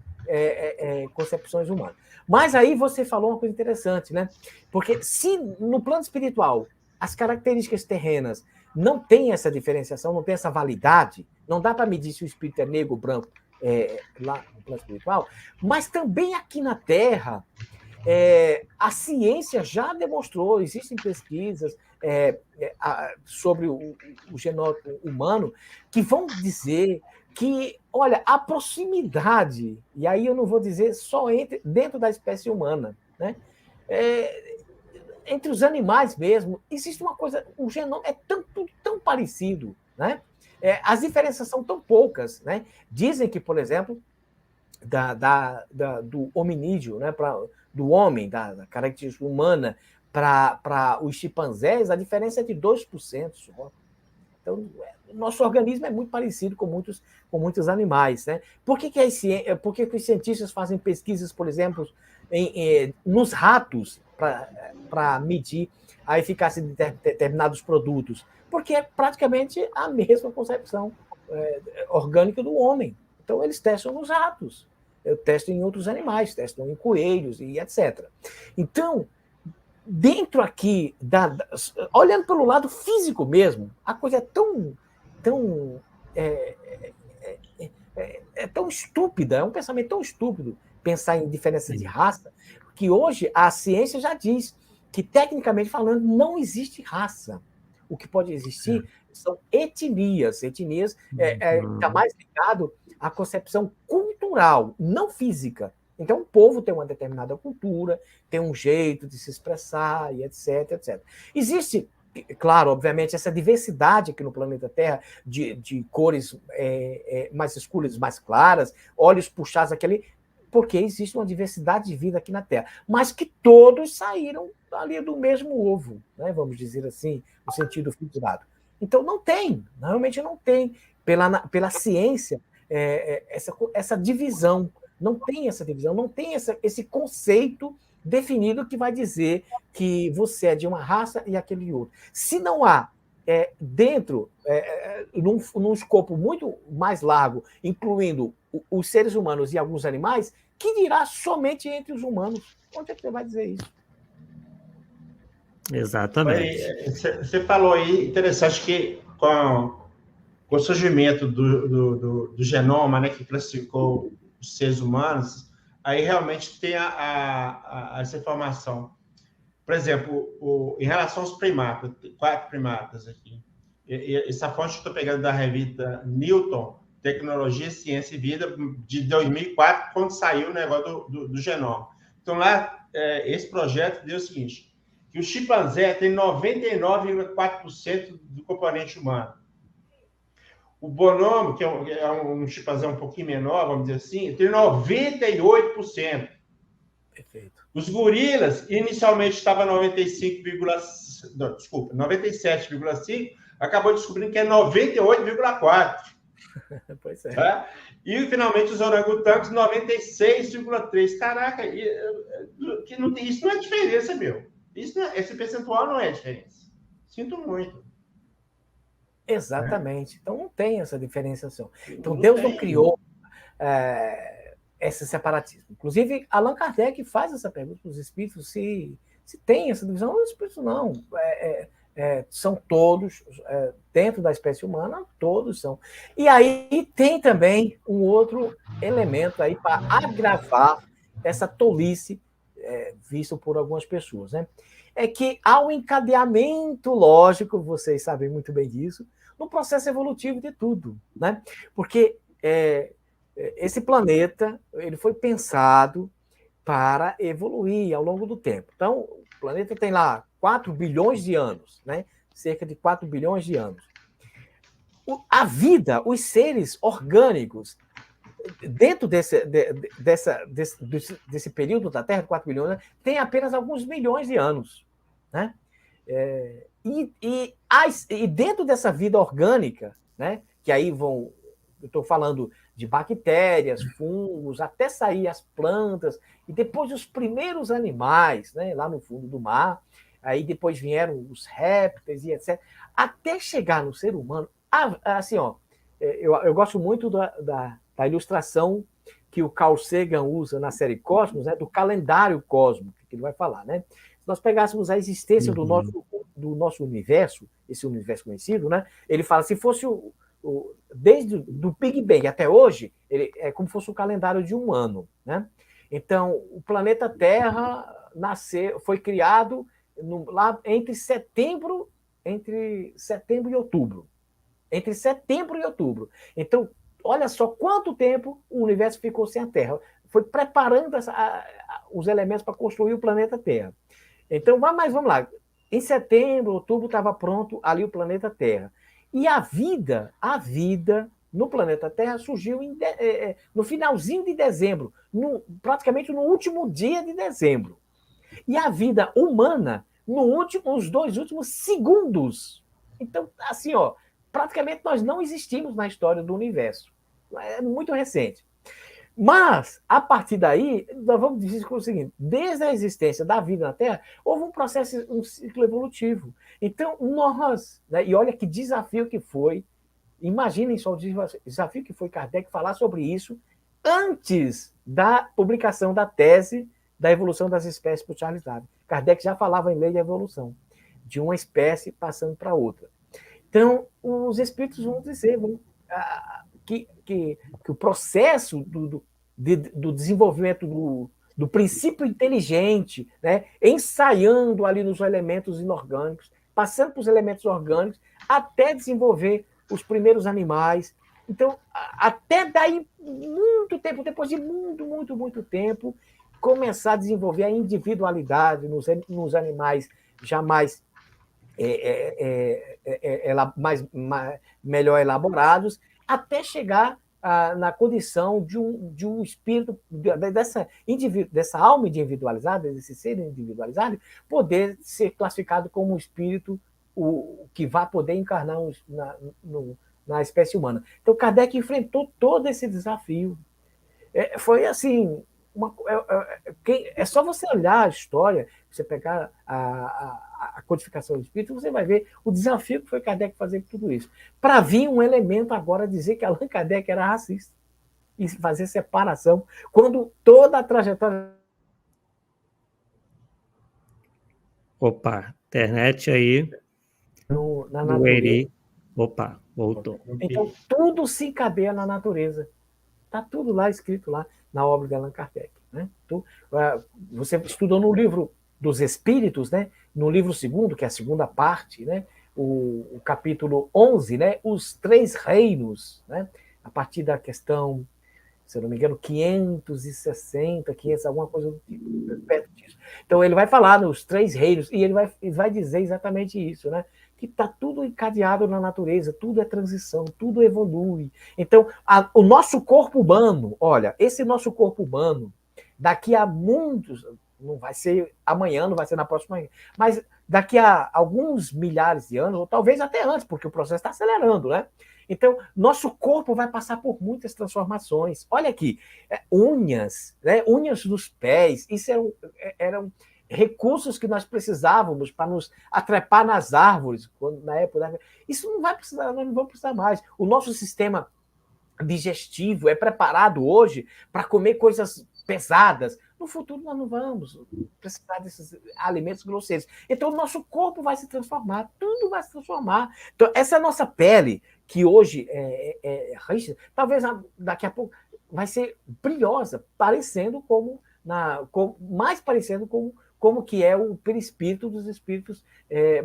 concepções humanas. Mas aí você falou uma coisa interessante, né? Porque se no plano espiritual as características terrenas não têm essa diferenciação, não tem essa validade, não dá para medir se o espírito é negro ou branco lá no plano espiritual, mas também aqui na Terra, a ciência já demonstrou, existem pesquisas sobre o genótipo humano que vão dizer que, olha, a proximidade, e aí eu não vou dizer só dentro da espécie humana, né? Entre os animais mesmo, existe uma coisa, o genoma é tão parecido, né? As diferenças são tão poucas, né? Dizem que, por exemplo, do hominídeo, né, do homem, da característica humana, para os chimpanzés, a diferença é de 2% só. Então, o nosso organismo é muito parecido com muitos animais, né? Por que os cientistas fazem pesquisas, por exemplo, nos ratos para medir a eficácia de determinados produtos? Porque é praticamente a mesma concepção orgânica do homem. Então, eles testam nos ratos, testam em outros animais, testam em coelhos e etc. Então, dentro aqui, olhando pelo lado físico mesmo, a coisa é tão estúpida, é um pensamento tão estúpido pensar em diferença de raça, que hoje a ciência já diz que, tecnicamente falando, não existe raça. O que pode existir são etnias. Etnias está mais ligado à concepção cultural, não física. Então, o povo tem uma determinada cultura, tem um jeito de se expressar, e etc, etc. Existe, claro, obviamente, essa diversidade aqui no planeta Terra, de cores mais escuras, mais claras, olhos puxados porque existe uma diversidade de vida aqui na Terra, mas que todos saíram ali do mesmo ovo, né? Vamos dizer assim, no sentido figurado. Então, realmente não tem, pela ciência, essa divisão. Não tem essa divisão, não tem esse conceito definido que vai dizer que você é de uma raça e aquele de outro. Se não há dentro, num escopo muito mais largo, incluindo os seres humanos e alguns animais, que dirá somente entre os humanos? Onde é que você vai dizer isso? Exatamente. Você falou aí, interessante, que com o surgimento do genoma, né, que classificou os seres humanos, aí realmente tem essa informação. Por exemplo, em relação aos primatas, 4 primatas aqui, essa fonte que eu estou pegando da revista Newton, Tecnologia, Ciência e Vida, de 2004, quando saiu o negócio do genoma. Então, lá, esse projeto deu o seguinte, que o chimpanzé tem 99,4% do componente humano. O bonobo, que é um chimpanzé um pouquinho menor, vamos dizer assim, tem 98%. Perfeito. Os gorilas, inicialmente estava 97,5%, acabou descobrindo que é 98,4%. Pois é. Tá? E, finalmente, os orangotangos, 96,3%. Caraca, isso não é diferença, meu. Esse percentual não é diferença. Sinto muito. Exatamente. Então, não tem essa diferenciação. Então, Deus não criou esse separatismo. Inclusive, Allan Kardec faz essa pergunta para os espíritos, se tem essa divisão. Os espíritos não. são todos, dentro da espécie humana, todos são. E aí tem também um outro elemento aí para agravar essa tolice visto por algumas pessoas, né? É que há um encadeamento lógico, vocês sabem muito bem disso, no processo evolutivo de tudo, né? Porque esse planeta ele foi pensado para evoluir ao longo do tempo. Então, o planeta tem lá 4 bilhões de anos, né? Cerca de 4 bilhões de anos. A vida, os seres orgânicos, dentro desse período da Terra, de 4 bilhões, né, tem apenas alguns milhões de anos, né? E dentro dessa vida orgânica, né, que aí eu estou falando de bactérias, fungos, até sair as plantas, e depois os primeiros animais, né, lá no fundo do mar, aí depois vieram os répteis e etc. Até chegar no ser humano, assim, ó, eu gosto muito da ilustração que o Carl Sagan usa na série Cosmos, né, do calendário cósmico, que ele vai falar, né? Se nós pegássemos a existência do nosso universo, esse universo conhecido, né, ele fala, se fosse desde do Big Bang até hoje, ele é como se fosse o calendário de um ano, né? Então, o planeta Terra foi criado lá entre setembro e outubro. Entre setembro e outubro. Então, olha só quanto tempo o universo ficou sem a Terra. Foi preparando os elementos para construir o planeta Terra. Então, mas vamos lá. Em setembro, outubro, estava pronto ali o planeta Terra. E a vida no planeta Terra surgiu no finalzinho de dezembro, praticamente no último dia de dezembro. E a vida humana nos 2 últimos segundos. Então, assim, ó, praticamente nós não existimos na história do universo. É muito recente. Mas, a partir daí, nós vamos dizer o seguinte, desde a existência da vida na Terra, houve um ciclo evolutivo. Então, nós, né, e olha que desafio que foi, imaginem só o desafio que foi Kardec falar sobre isso antes da publicação da tese da evolução das espécies por Charles Darwin. Kardec já falava em lei de evolução, de uma espécie passando para outra. Então, os espíritos vão dizer que o processo do desenvolvimento do princípio inteligente, né, ensaiando ali nos elementos inorgânicos, passando para os elementos orgânicos, até desenvolver os primeiros animais. Então, até daí, muito tempo, depois de muito tempo, começar a desenvolver a individualidade nos animais já mais melhor elaborados, até chegar na condição de um espírito, dessa alma individualizada, desse ser individualizado, poder ser classificado como um espírito que vai poder encarnar na espécie humana. Então, Kardec enfrentou todo esse desafio. Foi assim, é só você olhar a história, você pegar a codificação do espírito, você vai ver o desafio que foi Kardec fazer tudo isso. Para vir um elemento agora dizer que Allan Kardec era racista e fazer separação, quando toda a trajetória... Opa, internet aí. Na natureza. Opa, voltou. Então, tudo se encadeia na natureza. Está tudo lá escrito lá na obra de Allan Kardec. Né? Você estudou no livro dos Espíritos, né? No livro 2º, que é a segunda parte, né? O capítulo 11, né? Os 3 reinos, né? A partir da questão, se eu não me engano, 560, 500, alguma coisa perto disso. Então, ele vai falar nos 3 reinos, e ele vai dizer exatamente isso, né? Que está tudo encadeado na natureza, tudo é transição, tudo evolui. Então, o nosso corpo humano, olha, esse nosso corpo humano, daqui a muitos, não vai ser amanhã, não vai ser na próxima, mas daqui a alguns milhares de anos, ou talvez até antes, porque o processo está acelerando, né? Então, nosso corpo vai passar por muitas transformações. Olha aqui, unhas, né? Unhas dos pés, isso eram recursos que nós precisávamos para nos atrepar nas árvores, na época. Isso não vai precisar, nós não vamos precisar mais. O nosso sistema digestivo é preparado hoje para comer coisas pesadas. no futuro nós não vamos precisar desses alimentos grosseiros. Então, o nosso corpo vai se transformar, tudo vai se transformar. Então, essa nossa pele, que hoje rígida, talvez daqui a pouco vai ser brilhosa, parecendo mais parecendo como que é o perispírito dos espíritos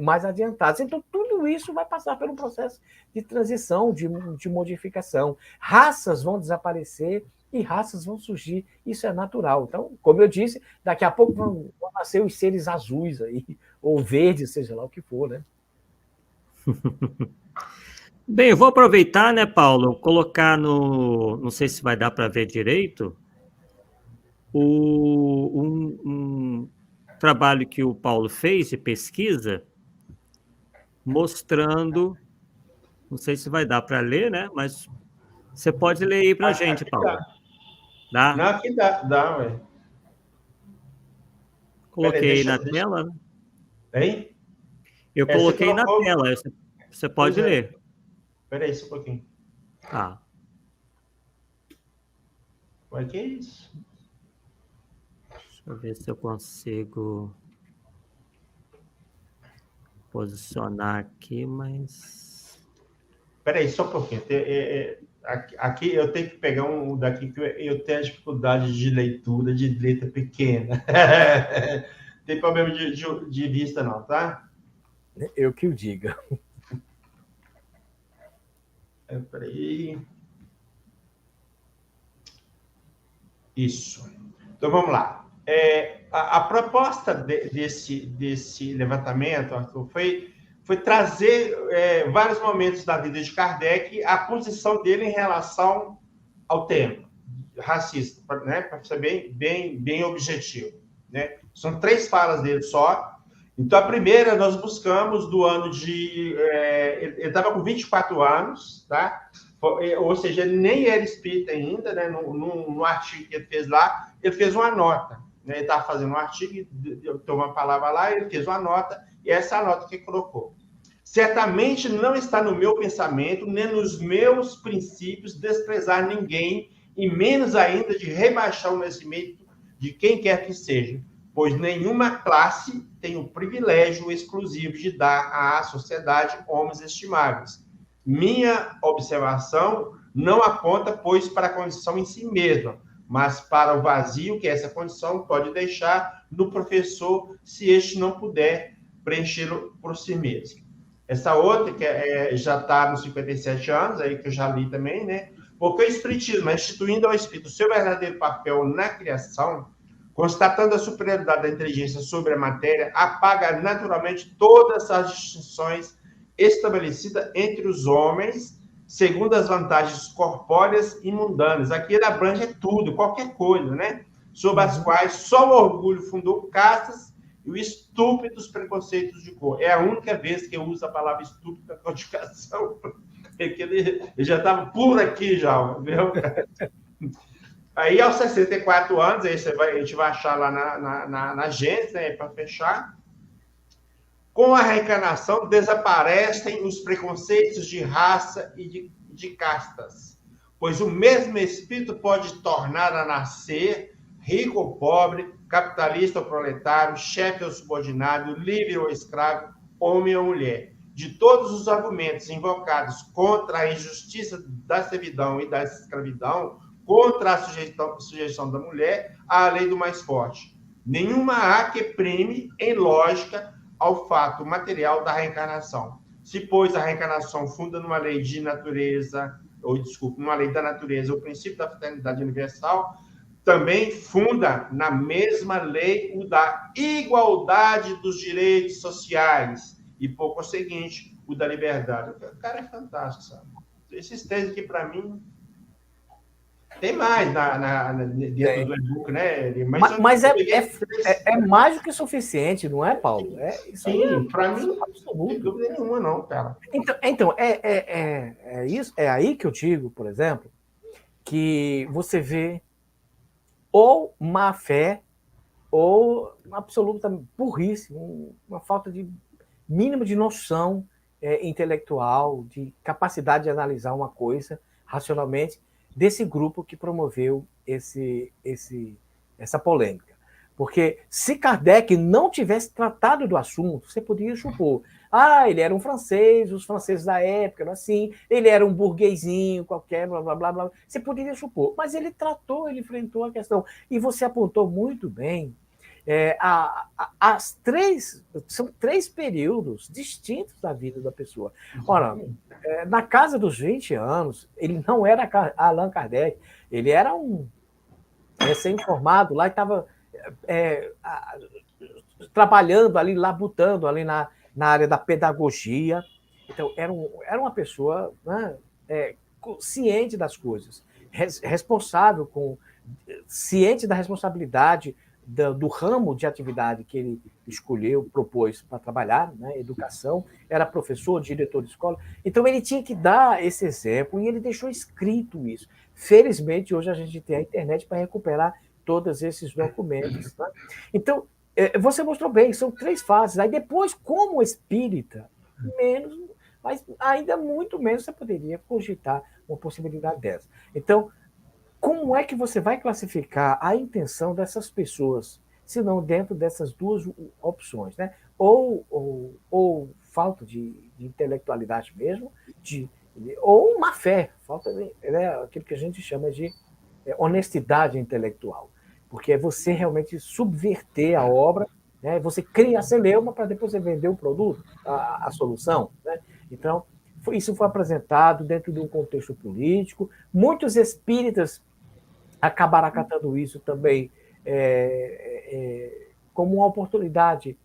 mais adiantados. Então, tudo isso vai passar por um processo de transição, de modificação. Raças vão desaparecer e raças vão surgir, isso é natural. Então, como eu disse, daqui a pouco vão nascer os seres azuis aí, ou verdes, seja lá o que for, né? Bem, eu vou aproveitar, né, Paulo, colocar não sei se vai dar para ver direito, um trabalho que o Paulo fez de pesquisa, mostrando, não sei se vai dar para ler, né, mas você pode ler aí para a gente, Paulo. Dá? Não, aqui dá, ué. Coloquei na tela, né? Hein? Eu coloquei na tela, você pode ler. Espera aí, só um pouquinho. Tá. Mas que é isso? Deixa eu ver se eu consigo posicionar aqui, mas... Espera aí, só um pouquinho. Aqui eu tenho que pegar um daqui que eu tenho dificuldade de leitura, de letra pequena. Não tem problema de vista não, tá? Eu que o diga. Espera aí. Isso. Então, vamos lá. A proposta desse levantamento, Arthur, foi trazer vários momentos da vida de Kardec, a posição dele em relação ao tema racista, né? Para ser bem objetivo, né? São 3 falas dele só. Então, a primeira nós buscamos do ano de... ele estava com 24 anos, tá? Ou seja, ele nem era espírita ainda, né? No artigo que ele fez lá, ele fez uma nota, né? Ele estava fazendo um artigo, tomou uma palavra lá, ele fez uma nota, e essa é a nota que ele colocou. Certamente não está no meu pensamento, nem nos meus princípios, desprezar ninguém, e menos ainda de rebaixar o nascimento de quem quer que seja, pois nenhuma classe tem o privilégio exclusivo de dar à sociedade homens estimáveis. Minha observação não aponta, pois, para a condição em si mesma, mas para o vazio que essa condição pode deixar no professor, se este não puder preenchê-lo por si mesmo. Essa outra, que já está nos 57 anos, aí que eu já li também, né? Porque o Espiritismo, instituindo ao Espírito o seu verdadeiro papel na criação, constatando a superioridade da inteligência sobre a matéria, apaga naturalmente todas as distinções estabelecidas entre os homens, segundo as vantagens corpóreas e mundanas. Aqui ele abrange tudo, qualquer coisa, né? Sobre as quais só o orgulho fundou castas e o estúpido dos preconceitos de cor. É a única vez que eu uso a palavra estúpido na codificação, porque ele já estava por aqui já, viu? Aí, aos 64 anos, aí a gente vai achar lá na Gênesis, né, para fechar. Com a reencarnação, desaparecem os preconceitos de raça e de castas, pois o mesmo espírito pode tornar a nascer rico ou pobre, capitalista ou proletário, chefe ou subordinado, livre ou escravo, homem ou mulher. De todos os argumentos invocados contra a injustiça da servidão e da escravidão, contra a sujeição da mulher, à lei do mais forte. Nenhuma há que prime, em lógica, ao fato material da reencarnação. Se, pois, a reencarnação funda numa lei de natureza, numa lei da natureza, o princípio da fraternidade universal, também funda na mesma lei o da igualdade dos direitos sociais e, por conseguinte, o da liberdade. O cara é fantástico, sabe? Esses três aqui, para mim, tem mais dentro do e-book, né? Mas é mais do que suficiente, não é, Paulo? Isso aí sim, para mim, não tem dúvida nenhuma, não, cara. Então isso, é aí que eu digo, por exemplo, que você vê ou má fé ou uma absoluta burrice, uma falta de mínimo de noção intelectual, de capacidade de analisar uma coisa racionalmente, desse grupo que promoveu essa polêmica. Porque se Kardec não tivesse tratado do assunto, você poderia supor, ele era um francês, os franceses da época eram assim, ele era um burguesinho qualquer, blá, blá, blá, blá. Você poderia supor, mas ele tratou, ele enfrentou a questão. E você apontou muito bem, são 3 períodos distintos da vida da pessoa. Ora, na casa dos 20 anos, ele não era Allan Kardec, ele era um recém-formado lá e estava trabalhando ali, labutando ali na área da pedagogia. Então, era uma pessoa, né, ciente das coisas, responsável, ciente da responsabilidade do ramo de atividade que ele escolheu, propôs para trabalhar, né, educação, era professor, diretor de escola. Então, ele tinha que dar esse exemplo e ele deixou escrito isso. Felizmente, hoje a gente tem a internet para recuperar todos esses documentos. Né? Então, você mostrou bem, são 3 fases. Aí depois, como espírita, menos, mas ainda muito menos você poderia cogitar uma possibilidade dessa. Então, como é que você vai classificar a intenção dessas pessoas, se não dentro dessas 2 opções, né? Ou falta de intelectualidade mesmo, ou má fé, falta aquilo que a gente chama de honestidade intelectual, porque é você realmente subverter a obra, né? Você cria a celeuma para depois você vender o produto, a solução, né? Então, isso foi apresentado dentro de um contexto político. Muitos espíritas acabaram acatando isso também como uma oportunidade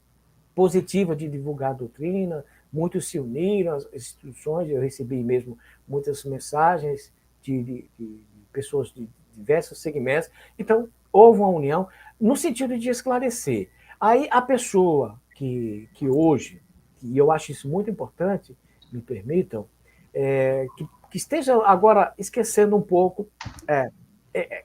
positiva de divulgar a doutrina. Muitos se uniram às instituições, eu recebi mesmo muitas mensagens de pessoas de diversos segmentos. Então, houve uma união no sentido de esclarecer. Aí, a pessoa que hoje, e eu acho isso muito importante, me permitam, que esteja agora esquecendo um pouco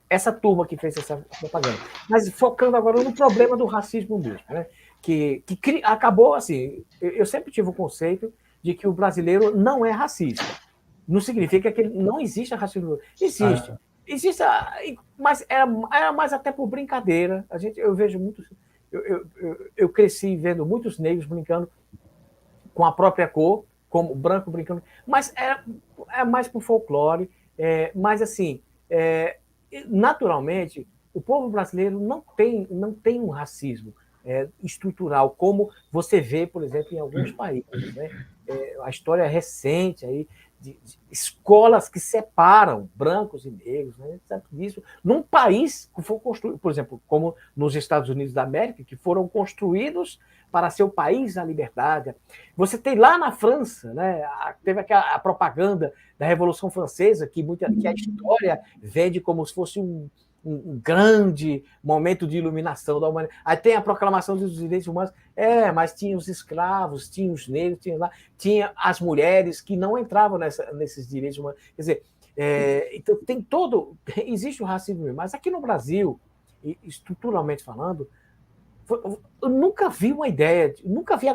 essa turma que fez essa propaganda, mas focando agora no problema do racismo mesmo, né? Que acabou assim. Eu sempre tive o conceito de que o brasileiro não é racista. Não significa que não existe racismo. Existe. Existe, mas era mais até por brincadeira. Eu vejo muitos. Eu cresci vendo muitos negros brincando com a própria cor, como branco brincando, mas é mais por folclore. Mas, assim, naturalmente, o povo brasileiro não tem um racismo estrutural, como você vê, por exemplo, em alguns países. Né? A história recente aí de escolas que separam brancos e negros, né? Isso, num país que foi construído, por exemplo, como nos Estados Unidos da América, que foram construídos para ser o país da liberdade. Você tem lá na França, né? Teve a propaganda da Revolução Francesa, que a história vende como se fosse um grande momento de iluminação da humanidade. Aí tem a proclamação dos direitos humanos. Mas tinha os escravos, tinha os negros, tinha as mulheres que não entravam nesses direitos humanos. Quer dizer, então existe o racismo, mas aqui no Brasil, estruturalmente falando, eu nunca vi uma ideia, nunca vi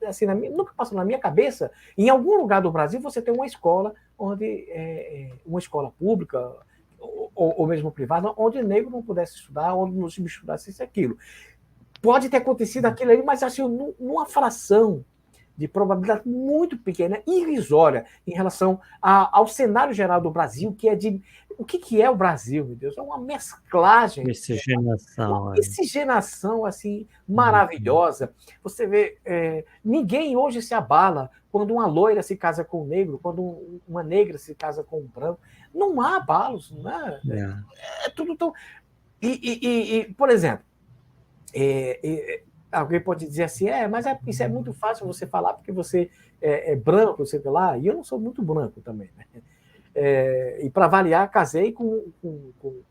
assim, nunca passou na minha cabeça, em algum lugar do Brasil você tem uma escola uma escola pública ou mesmo privada, onde negro não pudesse estudar, onde não se estudasse isso e aquilo. Pode ter acontecido aquilo ali, mas assim, numa fração de probabilidade muito pequena, irrisória, em relação ao cenário geral do Brasil, que é de... O que é o Brasil, meu Deus? É uma mesclagem. Miscigenação. Uma miscigenação, assim, maravilhosa. Você vê, ninguém hoje se abala quando uma loira se casa com um negro, quando uma negra se casa com um branco. Não há abalos, não é? É tudo tão... por exemplo, alguém pode dizer assim, mas isso é muito fácil você falar porque você é branco, sei lá, e eu não sou muito branco também, né? E para variar, casei com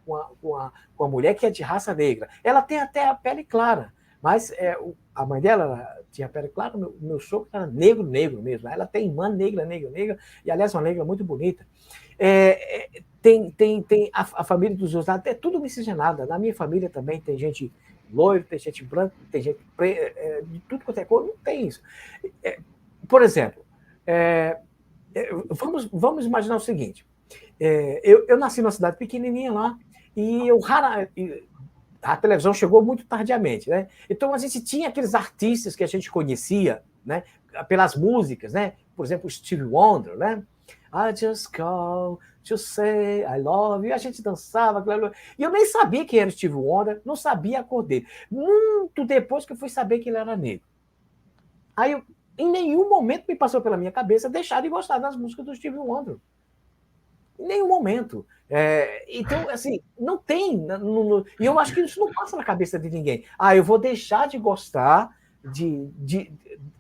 uma mulher que é de raça negra. Ela tem até a pele clara, mas a mãe dela tinha a pele clara, o meu sogro era negro mesmo. Ela tem irmã negra, e aliás, uma negra muito bonita. Tem a família dos meus lados, é tudo miscigenada. Na minha família também tem gente loira, tem gente branca, tem gente preta, de tudo quanto é cor, não tem isso. Por exemplo, vamos imaginar o seguinte, eu nasci numa cidade pequenininha lá, e A televisão chegou muito tardiamente, né? Então a gente tinha aqueles artistas que a gente conhecia, né? Pelas músicas, né? Por exemplo, Stevie Wonder, né? I just call to say I love you. A gente dançava, e eu nem sabia quem era Stevie Wonder, não sabia a cor dele. Muito depois que eu fui saber que ele era negro. Aí eu, em nenhum momento me passou pela minha cabeça deixar de gostar das músicas do Stevie Wonder. Em nenhum momento. Então, assim, não tem. E eu acho que isso não passa na cabeça de ninguém. Eu vou deixar de gostar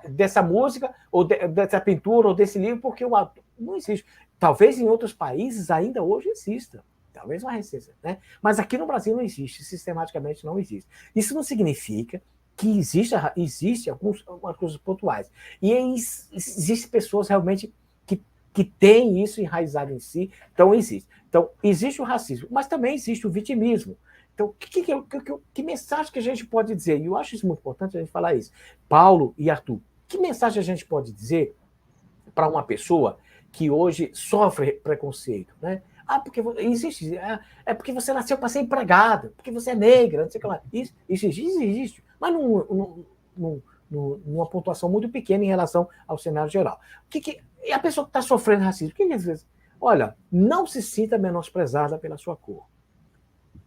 dessa música, ou dessa pintura, ou desse livro, porque o ator. Não existe. Talvez em outros países ainda hoje exista. Talvez uma recência, né? Mas aqui no Brasil não existe, sistematicamente não existe. Isso não significa que existe algumas coisas pontuais. E existem pessoas realmente que têm isso enraizado em si, então existe. Então, existe o racismo, mas também existe o vitimismo. Então, que mensagem que a gente pode dizer? E eu acho isso muito importante a gente falar isso. Paulo e Arthur, que mensagem a gente pode dizer para uma pessoa que hoje sofre preconceito, né? Porque existe. Porque você nasceu para ser empregada, porque você é negra, não sei o que lá. Isso existe. Mas numa pontuação muito pequena em relação ao cenário geral. E a pessoa que está sofrendo racismo, o que às vezes? Olha, não se sinta menosprezada pela sua cor.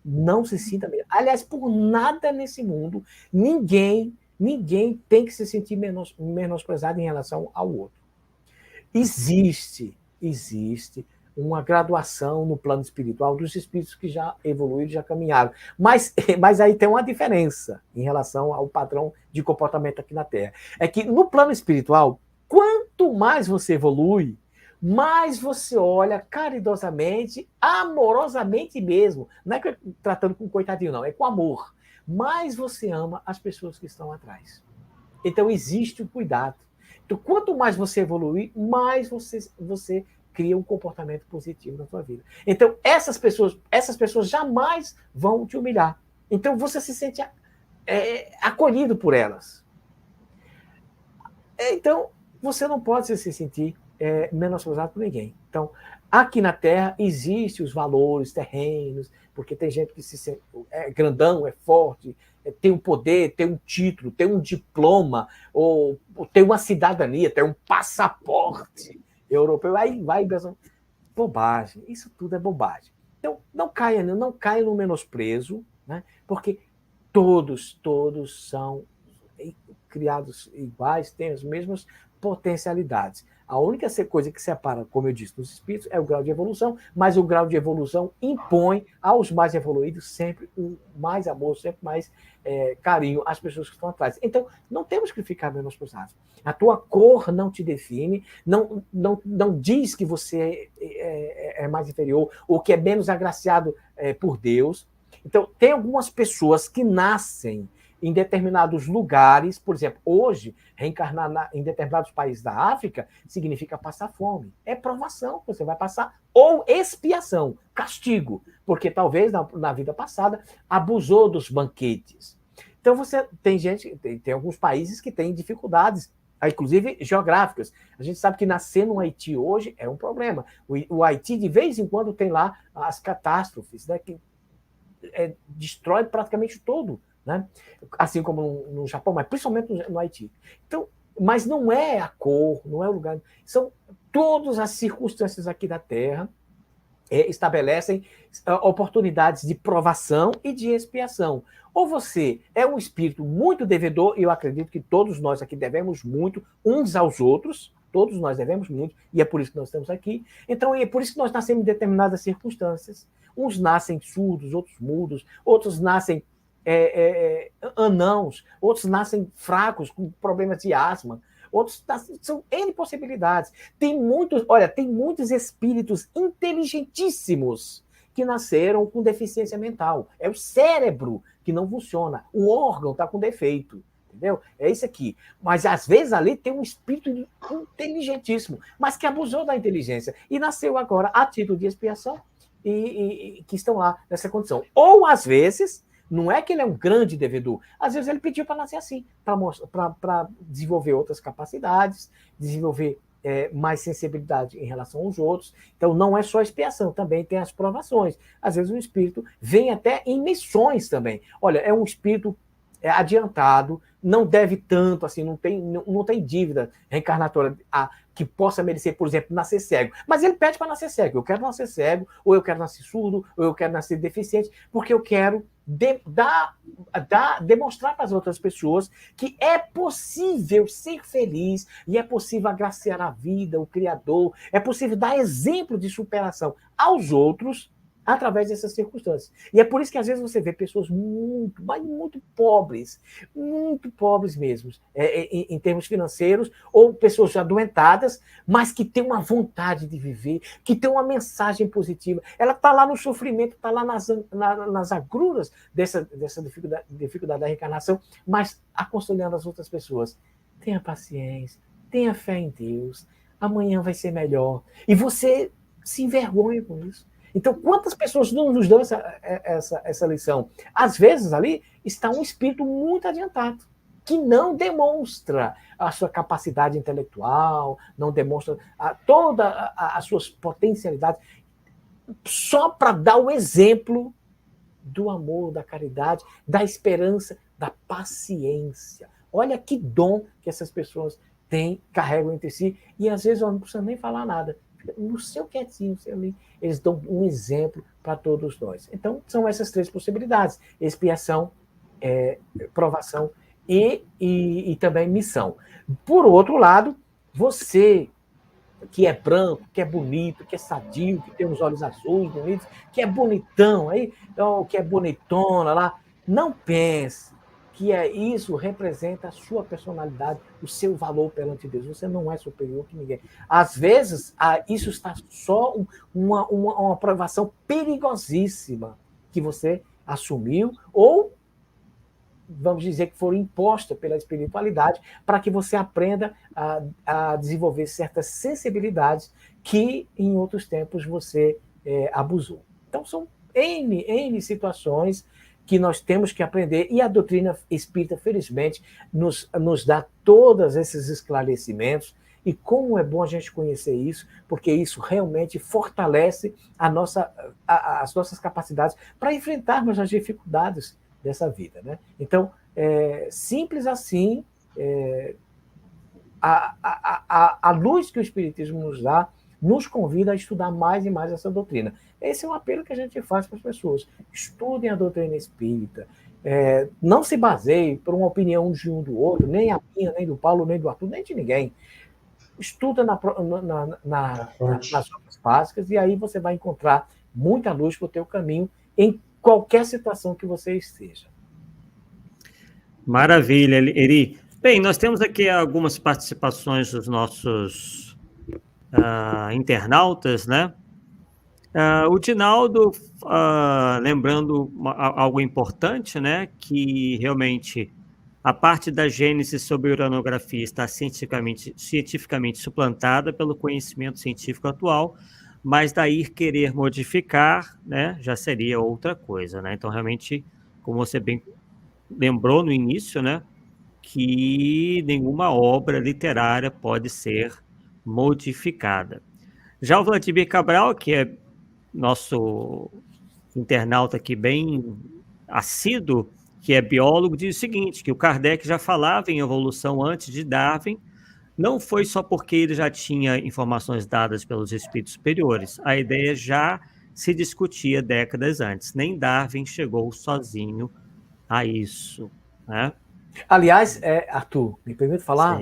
Não se sinta. Aliás, por nada nesse mundo, ninguém tem que se sentir menosprezado em relação ao outro. Existe uma graduação no plano espiritual dos espíritos que já evoluíram, já caminharam. Mas aí tem uma diferença em relação ao padrão de comportamento aqui na Terra. É que no plano espiritual, quanto mais você evolui, mais você olha caridosamente, amorosamente mesmo. Não é tratando com coitadinho, não. É com amor. Mais você ama as pessoas que estão atrás. Então, existe o cuidado. Então, quanto mais você evoluir, mais você cria um comportamento positivo na sua vida. Então, essas pessoas jamais vão te humilhar. Então, você se sente acolhido por elas. Então, você não pode se sentir menosprezado por ninguém. Então, aqui na Terra existem os valores terrenos, porque tem gente que se sente grandão, é forte, tem um poder, tem um título, tem um diploma, ou tem uma cidadania, tem um passaporte europeu. Aí vai, bobagem. Isso tudo é bobagem. Então, não caia no menosprezo, né? Porque todos são criados iguais, têm as mesmas potencialidades. A única coisa que separa, como eu disse, dos espíritos é o grau de evolução, mas o grau de evolução impõe aos mais evoluídos sempre mais amor, sempre mais carinho às pessoas que estão atrás. Então, não temos que ficar menosprezados. A tua cor não te define, não diz que você é mais inferior ou que é menos agraciado por Deus. Então, tem algumas pessoas que nascem em determinados lugares, por exemplo, hoje, reencarnar em determinados países da África significa passar fome. É provação que você vai passar, ou expiação, castigo, porque talvez na vida passada abusou dos banquetes. Então você tem tem alguns países que têm dificuldades, inclusive geográficas. A gente sabe que nascer no Haiti hoje é um problema. O Haiti, de vez em quando, tem lá as catástrofes, né, que destrói praticamente tudo. Né? Assim como no Japão, mas principalmente no Haiti. Então, mas não é a cor, não é o lugar. São todas as circunstâncias aqui da Terra estabelecem oportunidades de provação e de expiação. Ou você é um espírito muito devedor, e eu acredito que todos nós aqui devemos muito uns aos outros, todos nós devemos muito, e é por isso que nós estamos aqui. Então, é por isso que nós nascemos em determinadas circunstâncias. Uns nascem surdos, outros mudos, outros nascem anãos, outros nascem fracos, com problemas de asma, outros são N possibilidades. Tem muitos espíritos inteligentíssimos que nasceram com deficiência mental. É o cérebro que não funciona, o órgão está com defeito. Entendeu? É isso aqui. Mas, às vezes, ali tem um espírito inteligentíssimo, mas que abusou da inteligência e nasceu agora a título de expiação e que estão lá nessa condição. Ou, às vezes, não é que ele é um grande devedor. Às vezes ele pediu para nascer assim, para desenvolver outras capacidades, desenvolver mais sensibilidade em relação aos outros. Então, não é só expiação, também tem as provações. Às vezes o espírito vem até em missões também. Olha, é um espírito adiantado, não deve tanto, assim, não tem dívida reencarnatória que possa merecer, por exemplo, nascer cego. Mas ele pede para nascer cego. Eu quero nascer cego, ou eu quero nascer surdo, ou eu quero nascer deficiente, porque eu quero demonstrar para as outras pessoas que é possível ser feliz e é possível agraciar a vida, o Criador, é possível dar exemplo de superação aos outros através dessas circunstâncias. E é por isso que às vezes você vê pessoas muito pobres mesmo, em termos financeiros, ou pessoas já adoentadas, mas que têm uma vontade de viver, que têm uma mensagem positiva. Ela está lá no sofrimento, está lá nas agruras dessa dificuldade da reencarnação, mas aconselhando as outras pessoas. Tenha paciência, tenha fé em Deus, amanhã vai ser melhor. E você se envergonha com isso. Então, quantas pessoas não nos dão essa lição? Às vezes, ali está um espírito muito adiantado, que não demonstra a sua capacidade intelectual, não demonstra todas as suas potencialidades, só para dar o exemplo do amor, da caridade, da esperança, da paciência. Olha que dom que essas pessoas carregam entre si, e às vezes não precisa nem falar nada. No seu quietinho, eles dão um exemplo para todos nós. Então, são essas três possibilidades: expiação, provação e também missão. Por outro lado, você que é branco, que é bonito, que é sadio, que tem os olhos azuis bonitos, que é bonitão, que é bonitona lá, não pense que isso representa a sua personalidade, o seu valor perante Deus. Você não é superior que ninguém. Às vezes, isso está só uma provação perigosíssima que você assumiu, ou, vamos dizer, que foi imposta pela espiritualidade, para que você aprenda a desenvolver certas sensibilidades que, em outros tempos, você abusou. Então, são N situações que nós temos que aprender, e a doutrina espírita, felizmente, nos dá todos esses esclarecimentos, e como é bom a gente conhecer isso, porque isso realmente fortalece as nossas capacidades para enfrentarmos as dificuldades dessa vida, né? Então, simples assim, a luz que o Espiritismo nos dá nos convida a estudar mais e mais essa doutrina. Esse é um apelo que a gente faz para as pessoas. Estudem a doutrina espírita. Não se baseie por uma opinião de um do outro, nem a minha, nem do Paulo, nem do Arthur, nem de ninguém. Estuda nas obras básicas, e aí você vai encontrar muita luz para o teu caminho em qualquer situação que você esteja. Maravilha, Eri. Bem, nós temos aqui algumas participações dos nossos internautas, né? O Dinaldo, lembrando algo importante, né? Que realmente a parte da gênese sobre uranografia está cientificamente suplantada pelo conhecimento científico atual, mas daí querer modificar, né? Já seria outra coisa, né? Então, realmente, como você bem lembrou no início, né? Que nenhuma obra literária pode ser modificada. Já o Vladimir Cabral, que é nosso internauta aqui bem assíduo, que é biólogo, diz o seguinte, que o Kardec já falava em evolução antes de Darwin, não foi só porque ele já tinha informações dadas pelos espíritos superiores, a ideia já se discutia décadas antes, nem Darwin chegou sozinho a isso, né? Aliás, Arthur, me permite falar?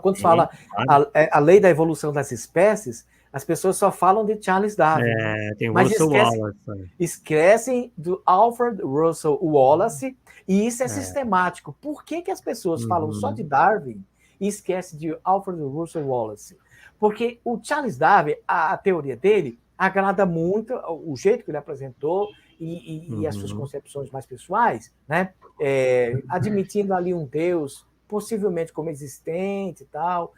Quando se fala a lei da evolução das espécies, as pessoas só falam de Charles Darwin. Tem o Russell Wallace. Esquecem do Alfred Russell Wallace, e isso é sistemático. Por que as pessoas falam só de Darwin e esquecem de Alfred Russell Wallace? Porque o Charles Darwin, a teoria dele, agrada muito o jeito que ele apresentou e as suas concepções mais pessoais, né? Admitindo ali um Deus possivelmente como existente e tal,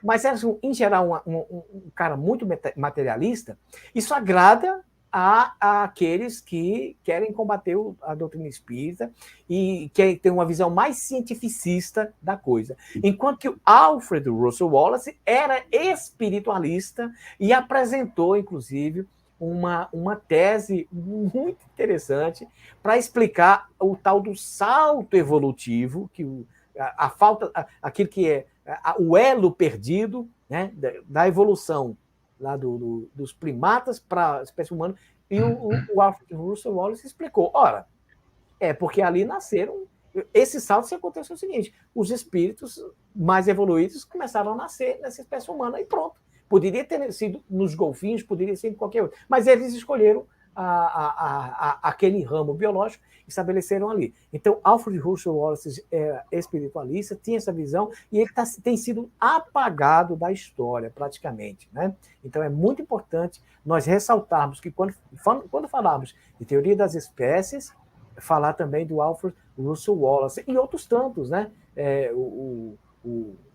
mas era, em geral, um cara muito materialista. Isso agrada àqueles que querem combater a doutrina espírita e querem ter uma visão mais cientificista da coisa. Enquanto que o Alfred Russel Wallace era espiritualista e apresentou, inclusive, uma tese muito interessante para explicar o tal do salto evolutivo, que a falta, aquilo que é o elo perdido, né, da evolução lá dos primatas para a espécie humana, e o Alfred Russel Wallace explicou, ora, porque ali nasceram, esse salto se aconteceu o seguinte, os espíritos mais evoluídos começaram a nascer nessa espécie humana e pronto. Poderia ter sido nos golfinhos, poderia ser em qualquer outro, mas eles escolheram aquele ramo biológico e estabeleceram ali. Então, Alfred Russel Wallace é espiritualista, tinha essa visão, e ele tem sido apagado da história, praticamente. Né? Então, é muito importante nós ressaltarmos que, quando falarmos de teoria das espécies, falar também do Alfred Russel Wallace e outros tantos. Né? O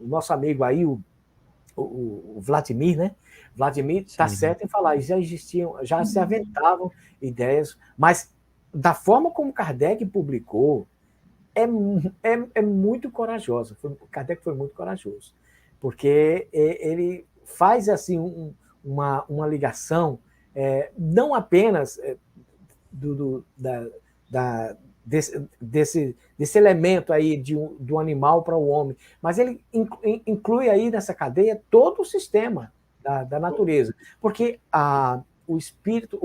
nosso amigo aí, o Vladimir, né? Vladimir está certo em falar, já se aventavam ideias, mas da forma como Kardec publicou, é muito corajosa. Kardec foi muito corajoso, porque ele faz assim uma ligação, não apenas desse elemento aí do animal para o homem, mas ele inclui aí nessa cadeia todo o sistema da natureza, porque o espírito,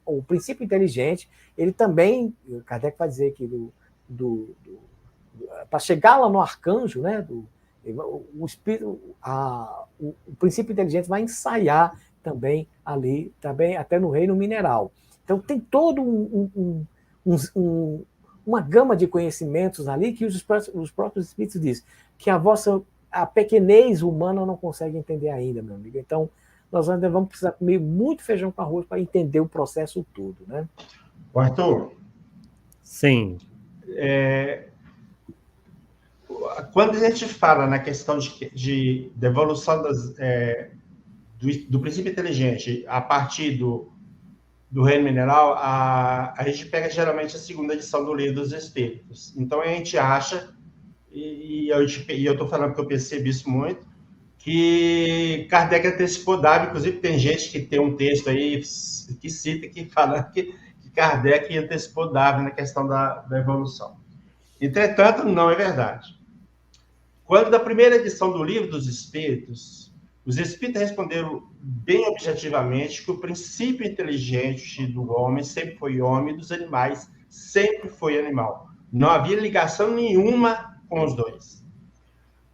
o princípio inteligente, ele também, o Kardec vai dizer que para chegar lá no arcanjo, né, o espírito, o princípio inteligente vai ensaiar também ali, também até no reino mineral. Então tem todo uma gama de conhecimentos ali que os próprios espíritos dizem que a pequenez humana não consegue entender ainda, meu amigo. Então, nós ainda vamos precisar comer muito feijão com arroz para entender o processo todo, né? Arthur? Sim. Quando a gente fala na questão de evolução do princípio inteligente a partir do reino mineral, a gente pega geralmente a segunda edição do Livro dos Espíritos. Então, a gente acha, e eu estou falando que eu percebi isso muito, que Kardec antecipou Darwin. Inclusive, tem gente que tem um texto aí que cita, que fala que Kardec antecipou Darwin na questão da evolução. Entretanto, não é verdade. Quando, da primeira edição do Livro dos Espíritos, os espíritos responderam bem objetivamente que o princípio inteligente do homem sempre foi homem e dos animais sempre foi animal. Não havia ligação nenhuma com os dois.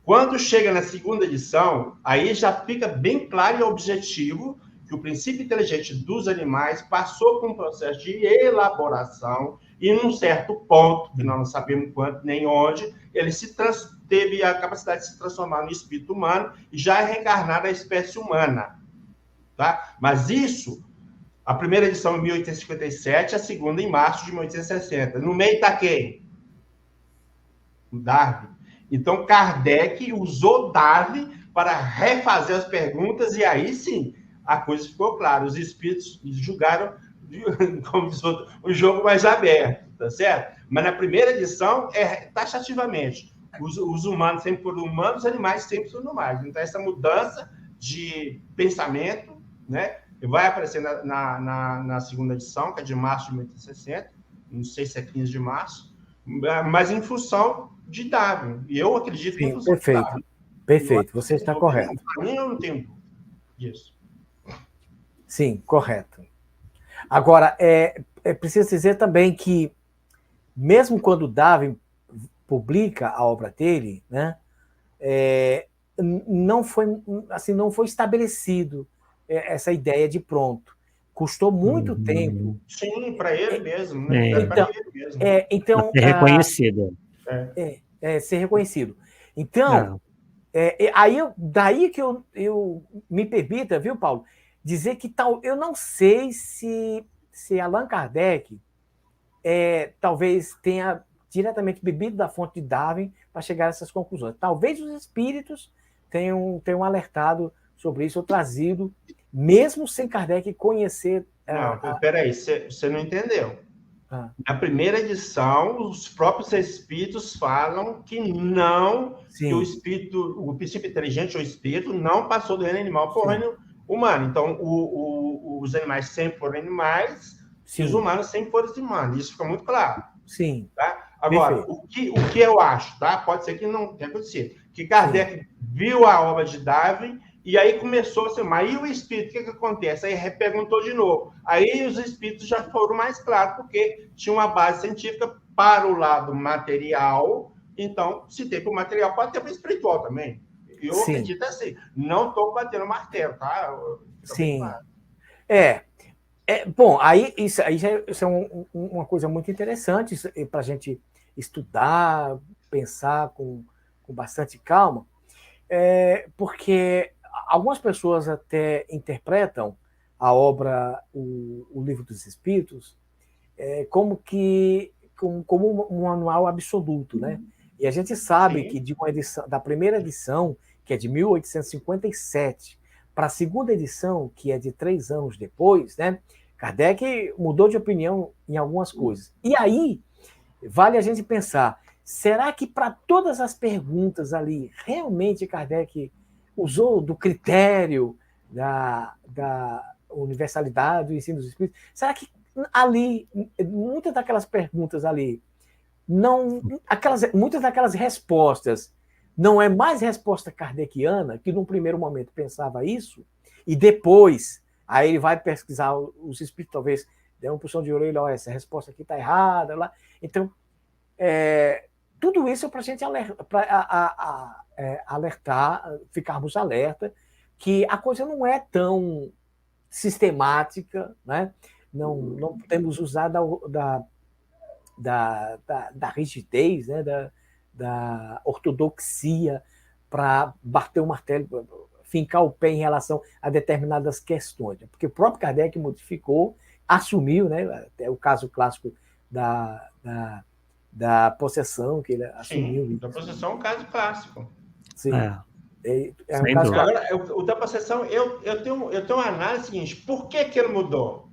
Quando chega na segunda edição, aí já fica bem claro e objetivo que o princípio inteligente dos animais passou por um processo de elaboração e, num certo ponto, que nós não sabemos quanto nem onde, ele teve a capacidade de se transformar no espírito humano e já reencarnar na espécie humana. Tá? Mas isso, a primeira edição em 1857, a segunda em março de 1860. No meio está quem? O Darwin. Então, Kardec usou Darwin para refazer as perguntas e aí sim a coisa ficou clara. Os espíritos julgaram, como diz o jogo mais aberto, tá certo? Mas na primeira edição taxativamente. Os humanos sempre foram humanos, os animais sempre foram animais. Então, essa mudança de pensamento, né, vai aparecer na segunda edição, que é de março de 1860, não sei se é 15 de março, mas em função de Darwin. E eu acredito que... Sim, perfeito. Perfeito, você está correto. Para mim, eu não tenho dúvida disso. Sim, correto. Agora, é preciso dizer também que, mesmo quando Darwin publica a obra dele, né, não foi estabelecido essa ideia de pronto. Custou muito tempo. Sim, para ele mesmo. Né? Então, ser reconhecido. Ser reconhecido. Então, daí que eu me permita, viu, Paulo, dizer que eu não sei se Allan Kardec talvez tenha diretamente bebido da fonte de Darwin para chegar a essas conclusões. Talvez os espíritos tenham alertado sobre isso, ou trazido, mesmo sem Kardec conhecer Não, peraí, você não entendeu. Na primeira edição, os próprios espíritos falam que não, que o princípio inteligente, o espírito, não passou do reino animal para o reino humano. Então, os animais sempre foram animais e os humanos sempre foram humanos. Isso fica muito claro. Sim. Tá? Agora, o que eu acho, tá? Pode ser que não tenha acontecido, que Kardec viu a obra de Darwin e aí começou assim, mas e o espírito, o que acontece? Aí reperguntou de novo. Aí os espíritos já foram mais claros, porque tinha uma base científica para o lado material, então, se tem para o material, pode ter para o espiritual também. Eu acredito assim, não estou batendo martelo, tá? Sim. Claro. Bom, aí isso é uma coisa muito interessante para a gente estudar, pensar com bastante calma, porque algumas pessoas até interpretam a obra, o Livro dos Espíritos, como um manual absoluto, né? E a gente sabe que de uma edição, da primeira edição, que é de 1857, para a segunda edição, que é de 3 anos depois, né? Kardec mudou de opinião em algumas coisas. E aí, vale a gente pensar, será que para todas as perguntas ali, realmente Kardec usou do critério da universalidade do ensino dos espíritos? Será que ali, muitas daquelas perguntas ali, muitas daquelas respostas, não é mais resposta kardeciana, que num primeiro momento pensava isso, e depois, aí ele vai pesquisar os espíritos, talvez dê uma puxão de orelha, olha, essa resposta aqui está errada, lá. Então, tudo isso é para a gente alertar, ficarmos alerta, que a coisa não é tão sistemática, né? Não podemos usar da rigidez, né? da ortodoxia para bater o martelo, fincar o pé em relação a determinadas questões, porque o próprio Kardec modificou, assumiu, né? Até o caso clássico da possessão, que ele assumiu. Sim, da possessão é um caso clássico. Sim. É um caso clássico. Agora, o da possessão, eu tenho uma análise seguinte: por que ele mudou?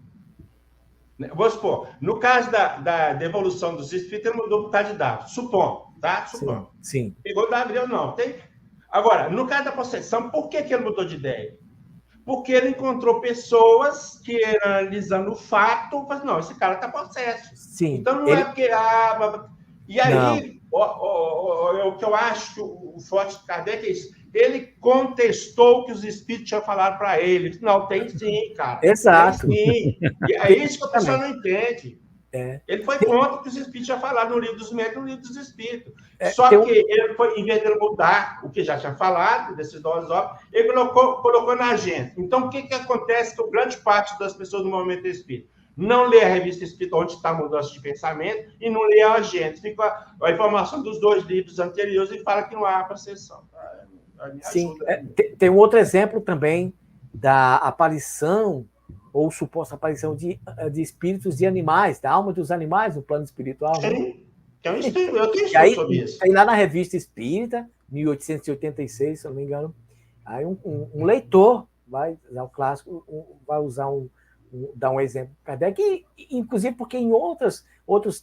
Vou supor, no caso da devolução dos espíritos, ele mudou por causa de Darwin. Supondo, tá? Supondo. Sim. Pegou Darwin ou não? Agora, no caso da possessão, por que ele mudou de ideia? Porque ele encontrou pessoas que, analisando o fato, falaram, não, esse cara está possesso. Sim. Então não é porque... E aí, o que eu acho que o forte de Kardec é isso. Ele contestou o que os espíritos tinham falado para ele. Não, tem sim, cara. Exato. Tem sim. E é isso que a pessoa não entende. Ele foi contra o que os espíritos já falaram no livro dos médios e no livro dos espíritos. Só que ele foi, em vez de mudar o que já tinha falado, desses 2 obras, ele colocou na agenda. Então, o que acontece com grande parte das pessoas no movimento espírita? Não lê a revista espírita, onde está a mudança de pensamento, e não lê a agenda. Fica a informação dos 2 livros anteriores e fala que não há processão. Sim. Tem um outro exemplo também da aparição ou suposta aparição de espíritos de animais, da alma dos animais no plano espiritual. Sim. Eu tenho estudo sobre isso. Tem lá na Revista Espírita, 1886, se eu não me engano, aí um leitor vai usar o clássico, vai dar um exemplo Kardec, inclusive porque em outras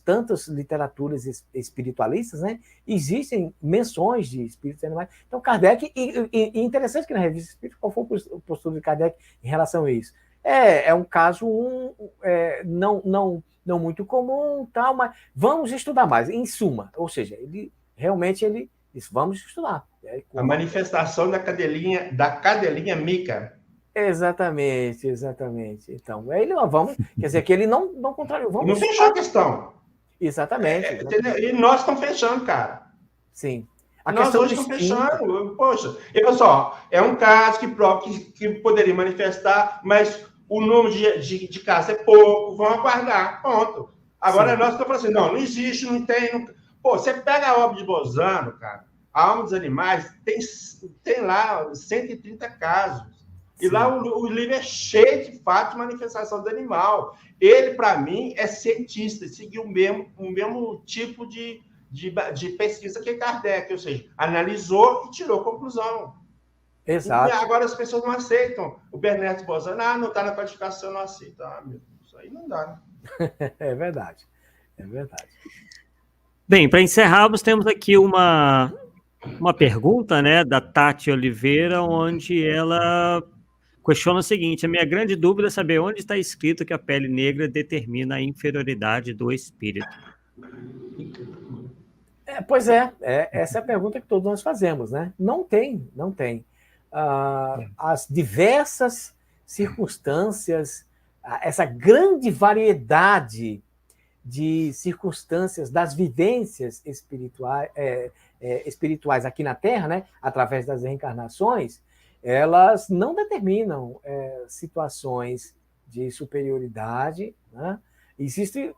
tantas literaturas espiritualistas, né, existem menções de espíritos e animais. Então, Kardec, e interessante que na Revista Espírita, qual foi o postura de Kardec em relação a isso? É um caso não muito comum, tal, mas vamos estudar mais, em suma. Ou seja, ele disse, vamos estudar. A manifestação da cadelinha Mica. Exatamente. Então, quer dizer que ele não contrariou. Não fechou a questão. Exatamente. E nós estamos fechando, cara. Sim. Nós hoje estamos fechando. Poxa, e pessoal, é um caso que poderia manifestar, mas o número de casos é pouco, vão aguardar, ponto. Agora nós estamos falando assim, não existe, não tem. Pô, você pega a obra de Bozano, cara, a alma dos animais, tem lá 130 casos. E lá o livro é cheio de fatos de manifestação do animal. Ele, para mim, é cientista, seguiu o mesmo tipo de pesquisa que Kardec, ou seja, analisou e tirou conclusão. Exato. E agora as pessoas não aceitam. O Bernardo Bozano, não está na codificação, não aceita. Meu Deus, isso aí não dá, né? É verdade. É verdade. Bem, para encerrarmos, temos aqui uma pergunta, né, da Tati Oliveira, onde ela questiona o seguinte: a minha grande dúvida é saber onde está escrito que a pele negra determina a inferioridade do espírito. Pois é, essa é a pergunta que todos nós fazemos, né? Não tem, não tem. As diversas circunstâncias, essa grande variedade de circunstâncias das vivências espirituais aqui na Terra, né, através das reencarnações, elas não determinam situações de superioridade, né? Existem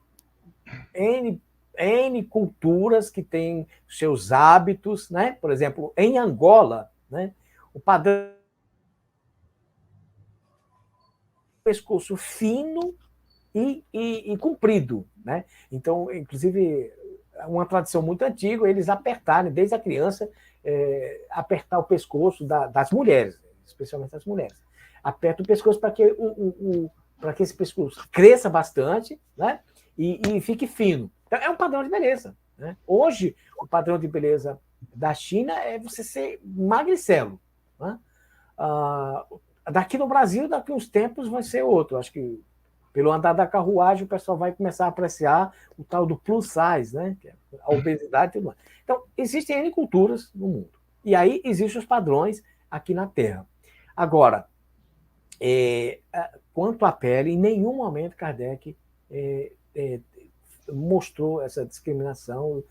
N culturas que têm seus hábitos, né? Por exemplo, em Angola, né, o padrão pescoço fino e comprido, né? Então, inclusive, uma tradição muito antiga, eles apertarem, desde a criança, apertar o pescoço das mulheres, especialmente das mulheres. Aperta o pescoço para que para que esse pescoço cresça bastante, né? E fique fino. Então, é um padrão de beleza, né? Hoje, o padrão de beleza da China é você ser magricelo, né? Daqui no Brasil, daqui a uns tempos, vai ser outro. Acho que pelo andar da carruagem, o pessoal vai começar a apreciar o tal do plus size, né? Que é a obesidade e tudo mais. Então, existem N culturas no mundo. E aí existem os padrões aqui na Terra. Agora, quanto à pele, em nenhum momento Kardec mostrou essa discriminação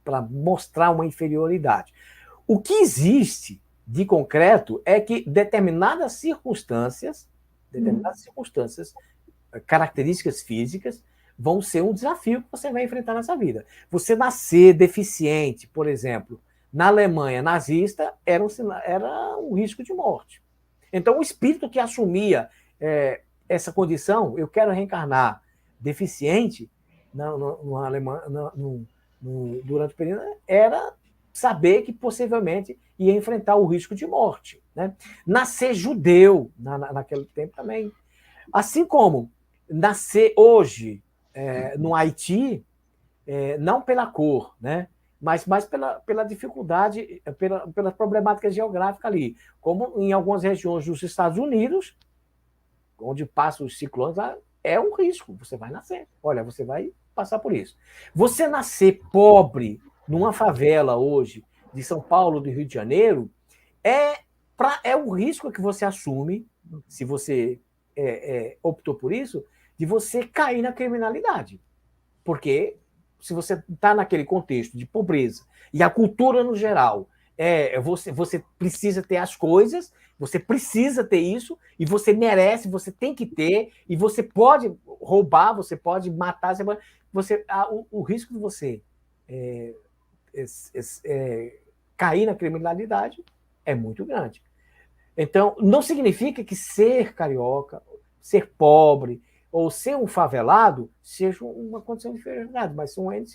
para mostrar uma inferioridade. O que existe de concreto é que determinadas circunstâncias, características físicas, vão ser um desafio que você vai enfrentar nessa vida. Você nascer deficiente, por exemplo, na Alemanha nazista, era um risco de morte. Então, o espírito que assumia essa condição, eu quero reencarnar deficiente na Alemanha, durante o período, era saber que possivelmente ia enfrentar o risco de morte, né? Nascer judeu naquele tempo também. Assim como nascer hoje no Haiti, não pela cor, né? Mas mais pela dificuldade, pela problemática geográfica ali. Como em algumas regiões dos Estados Unidos, onde passam os ciclones, é um risco, você vai nascer. Olha, você vai passar por isso. Você nascer pobre numa favela hoje, de São Paulo, do Rio de Janeiro, é o risco que você assume, se você optou por isso, de você cair na criminalidade. Porque se você está naquele contexto de pobreza, e a cultura no geral, você precisa ter as coisas, você precisa ter isso, e você merece, você tem que ter, e você pode roubar, você pode matar, o risco de você cair na criminalidade é muito grande. Então, não significa que ser carioca, ser pobre, ou ser um favelado seja uma condição de inferioridade, mas são N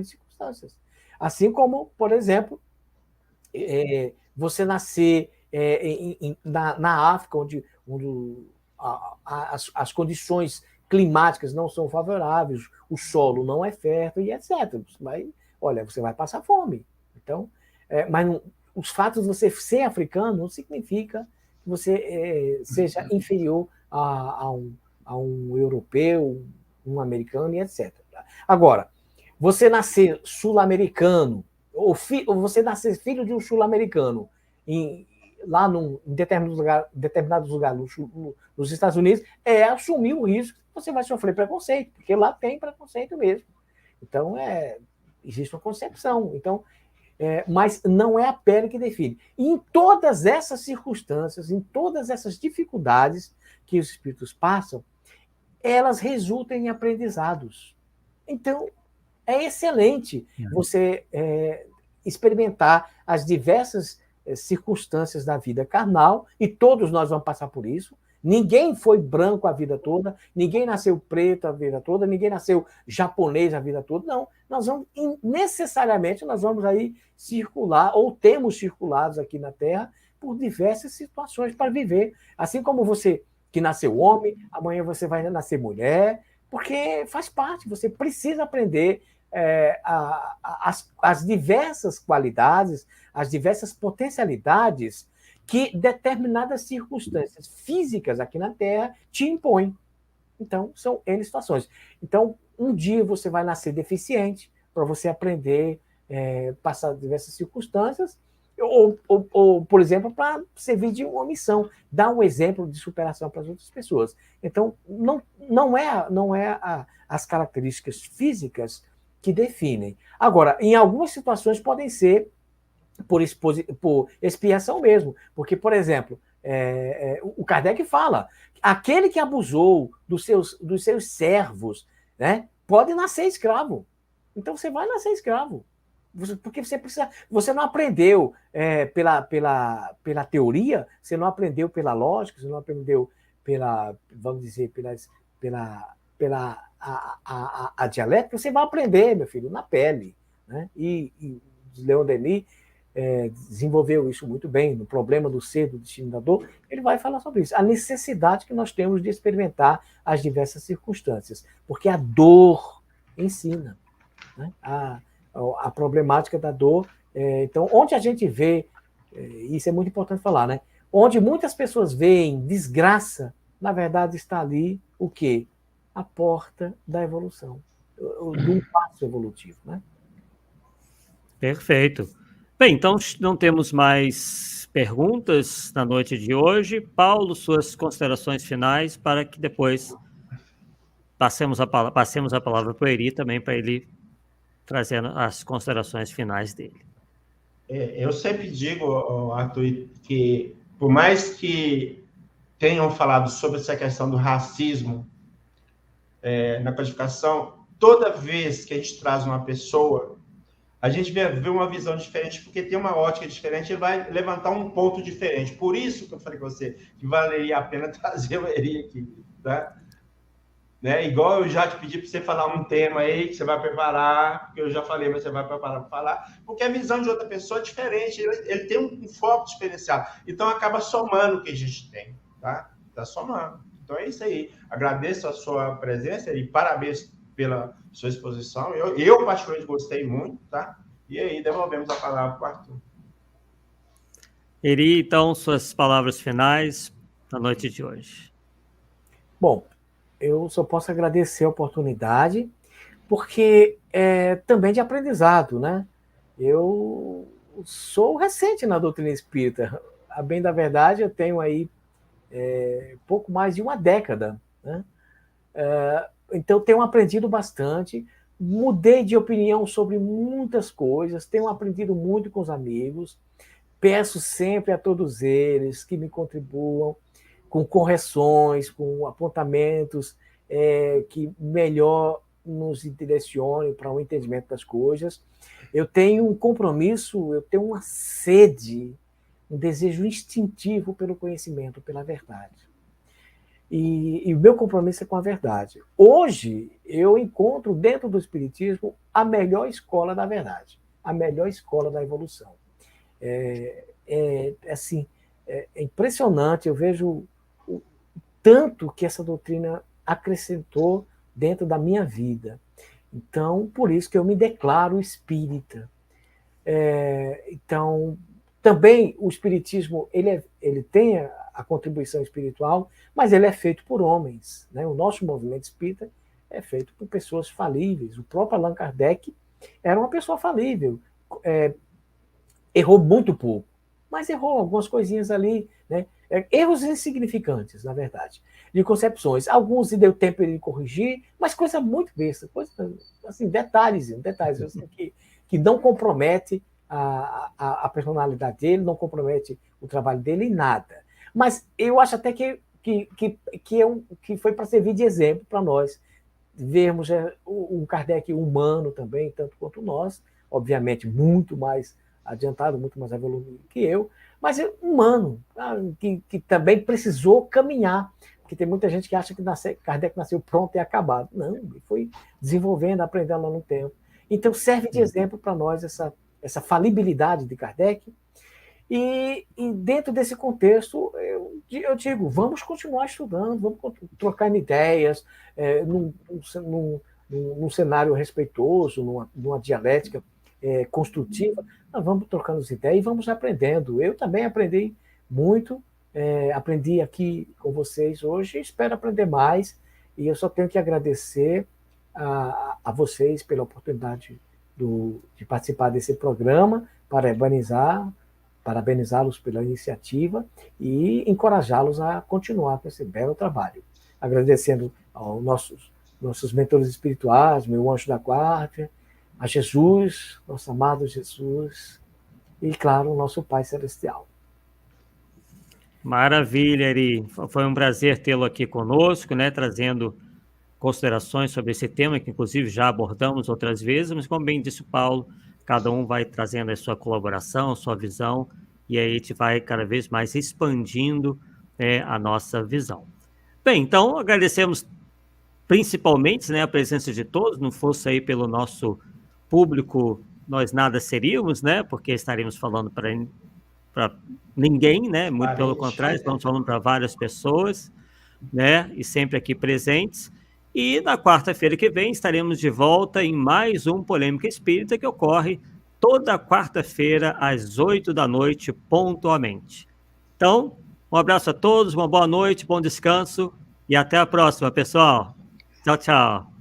circunstâncias. Assim como, por exemplo, você nascer na África, onde as condições climáticas não são favoráveis, o solo não é fértil e etc. Olha, você vai passar fome. Então, mas os fatos de você ser africano não significa que você seja inferior a um europeu, um americano e etc. Agora, você nascer sul-americano, ou você nascer filho de um sul-americano lá em determinados lugares nos Estados Unidos, assumir o risco que você vai sofrer preconceito, porque lá tem preconceito mesmo. Então, existe uma concepção. Então, mas não é a pele que define. E em todas essas circunstâncias, em todas essas dificuldades que os espíritos passam, elas resultam em aprendizados. Então, é excelente você experimentar as diversas circunstâncias da vida carnal, e todos nós vamos passar por isso. Ninguém foi branco a vida toda, ninguém nasceu preto a vida toda, ninguém nasceu japonês a vida toda. Não, necessariamente nós vamos aí circular, ou temos circulados aqui na Terra, por diversas situações para viver. Assim como você que nasceu homem, amanhã você vai nascer mulher, porque faz parte, você precisa aprender as diversas qualidades, as diversas potencialidades que determinadas circunstâncias físicas aqui na Terra te impõem. Então, são N situações. Então, um dia você vai nascer deficiente para você aprender, passar diversas circunstâncias, ou, por exemplo, para servir de uma missão, dar um exemplo de superação para as outras pessoas. Então, não é as características físicas que definem. Agora, em algumas situações podem ser por expiação mesmo, porque, por exemplo, o Kardec fala, aquele que abusou dos seus servos, né, pode nascer escravo. Então, você vai nascer escravo. Porque você não aprendeu pela teoria, você não aprendeu pela lógica, você não aprendeu vamos dizer, a dialética, você vai aprender, meu filho, na pele. Né? E Leon Denis desenvolveu isso muito bem, no problema do ser, do destino da dor, ele vai falar sobre isso. A necessidade que nós temos de experimentar as diversas circunstâncias, porque a dor ensina. Né? A problemática da dor. Então, onde a gente vê, isso é muito importante falar, né? Onde muitas pessoas veem desgraça, na verdade está ali o quê? A porta da evolução, de um passo evolutivo. Né? Perfeito. Bem, então não temos mais perguntas na noite de hoje. Paulo, suas considerações finais para que depois passemos a palavra para o Eri também, para ele trazendo as considerações finais dele. Eu sempre digo, Arthur, que por mais que tenham falado sobre essa questão do racismo na codificação, toda vez que a gente traz uma pessoa, a gente vê uma visão diferente, porque tem uma ótica diferente, ele vai levantar um ponto diferente. Por isso que eu falei com você, que valeria a pena trazer o Eri aqui, tá? Né? Igual eu já te pedi para você falar um tema aí, que você vai preparar, porque eu já falei, mas você vai preparar para falar, porque a visão de outra pessoa é diferente, ele tem um foco diferenciado, então acaba somando o que a gente tem, tá? Tá somando. Então é isso aí. Agradeço a sua presença e parabéns pela sua exposição. Eu particularmente gostei muito, tá? E aí, devolvemos a palavra para o Arthur. Eri, então, suas palavras finais na noite de hoje. Bom, eu só posso agradecer a oportunidade, porque é também de aprendizado, né? Eu sou recente na doutrina espírita. A bem da verdade, eu tenho aí pouco mais de uma década, né? Então, tenho aprendido bastante, mudei de opinião sobre muitas coisas, tenho aprendido muito com os amigos, peço sempre a todos eles que me contribuam com correções, com apontamentos que melhor nos direcionem para o entendimento das coisas. Eu tenho um compromisso, eu tenho uma sede, um desejo instintivo pelo conhecimento, pela verdade. E o meu compromisso é com a verdade. Hoje, eu encontro dentro do Espiritismo a melhor escola da verdade, a melhor escola da evolução. É impressionante, eu vejo o tanto que essa doutrina acrescentou dentro da minha vida. Então, por isso que eu me declaro espírita. Então, também o espiritismo ele tem a contribuição espiritual, mas ele é feito por homens. Né? O nosso movimento espírita é feito por pessoas falíveis. O próprio Allan Kardec era uma pessoa falível. Errou muito pouco, mas errou algumas coisinhas ali, né? Erros insignificantes, na verdade, de concepções. Alguns deu tempo de corrigir, mas coisa muito besta, coisa assim, detalhes assim, que não compromete a personalidade dele, não compromete o trabalho dele em nada. Mas eu acho até que foi para servir de exemplo para nós vermos um Kardec humano também, tanto quanto nós, obviamente muito mais adiantado, muito mais evoluído que eu, mas é humano, que também precisou caminhar, porque tem muita gente que acha que Kardec nasceu pronto e acabado. Não, ele foi desenvolvendo, aprendendo lá no tempo. Então serve de exemplo para nós essa falibilidade de Kardec, E dentro desse contexto, eu digo, vamos continuar estudando, vamos trocar ideias, num cenário respeitoso, numa dialética construtiva, nós vamos trocando as ideias e vamos aprendendo. Eu também aprendi muito, aprendi aqui com vocês hoje, espero aprender mais, e eu só tenho que agradecer a vocês pela oportunidade de participar desse programa, parabenizá-los pela iniciativa e encorajá-los a continuar com esse belo trabalho. Agradecendo aos nossos mentores espirituais, meu anjo da guarda, a Jesus, nosso amado Jesus, e, claro, o nosso Pai Celestial. Maravilha, Eri. Foi um prazer tê-lo aqui conosco, né, trazendo considerações sobre esse tema, que inclusive já abordamos outras vezes, mas como bem disse o Paulo, cada um vai trazendo a sua colaboração, a sua visão, e aí a gente vai cada vez mais expandindo a nossa visão. Bem, então agradecemos principalmente, né, a presença de todos. Não fosse aí pelo nosso público, nós nada seríamos, né, porque estaremos falando para ninguém, né, muito pelo contrário, estamos falando para várias pessoas, né, e sempre aqui presentes. E na quarta-feira que vem estaremos de volta em mais um Polêmica Espírita, que ocorre toda quarta-feira às 20h, pontualmente. Então, um abraço a todos, uma boa noite, bom descanso e até a próxima, pessoal. Tchau, tchau.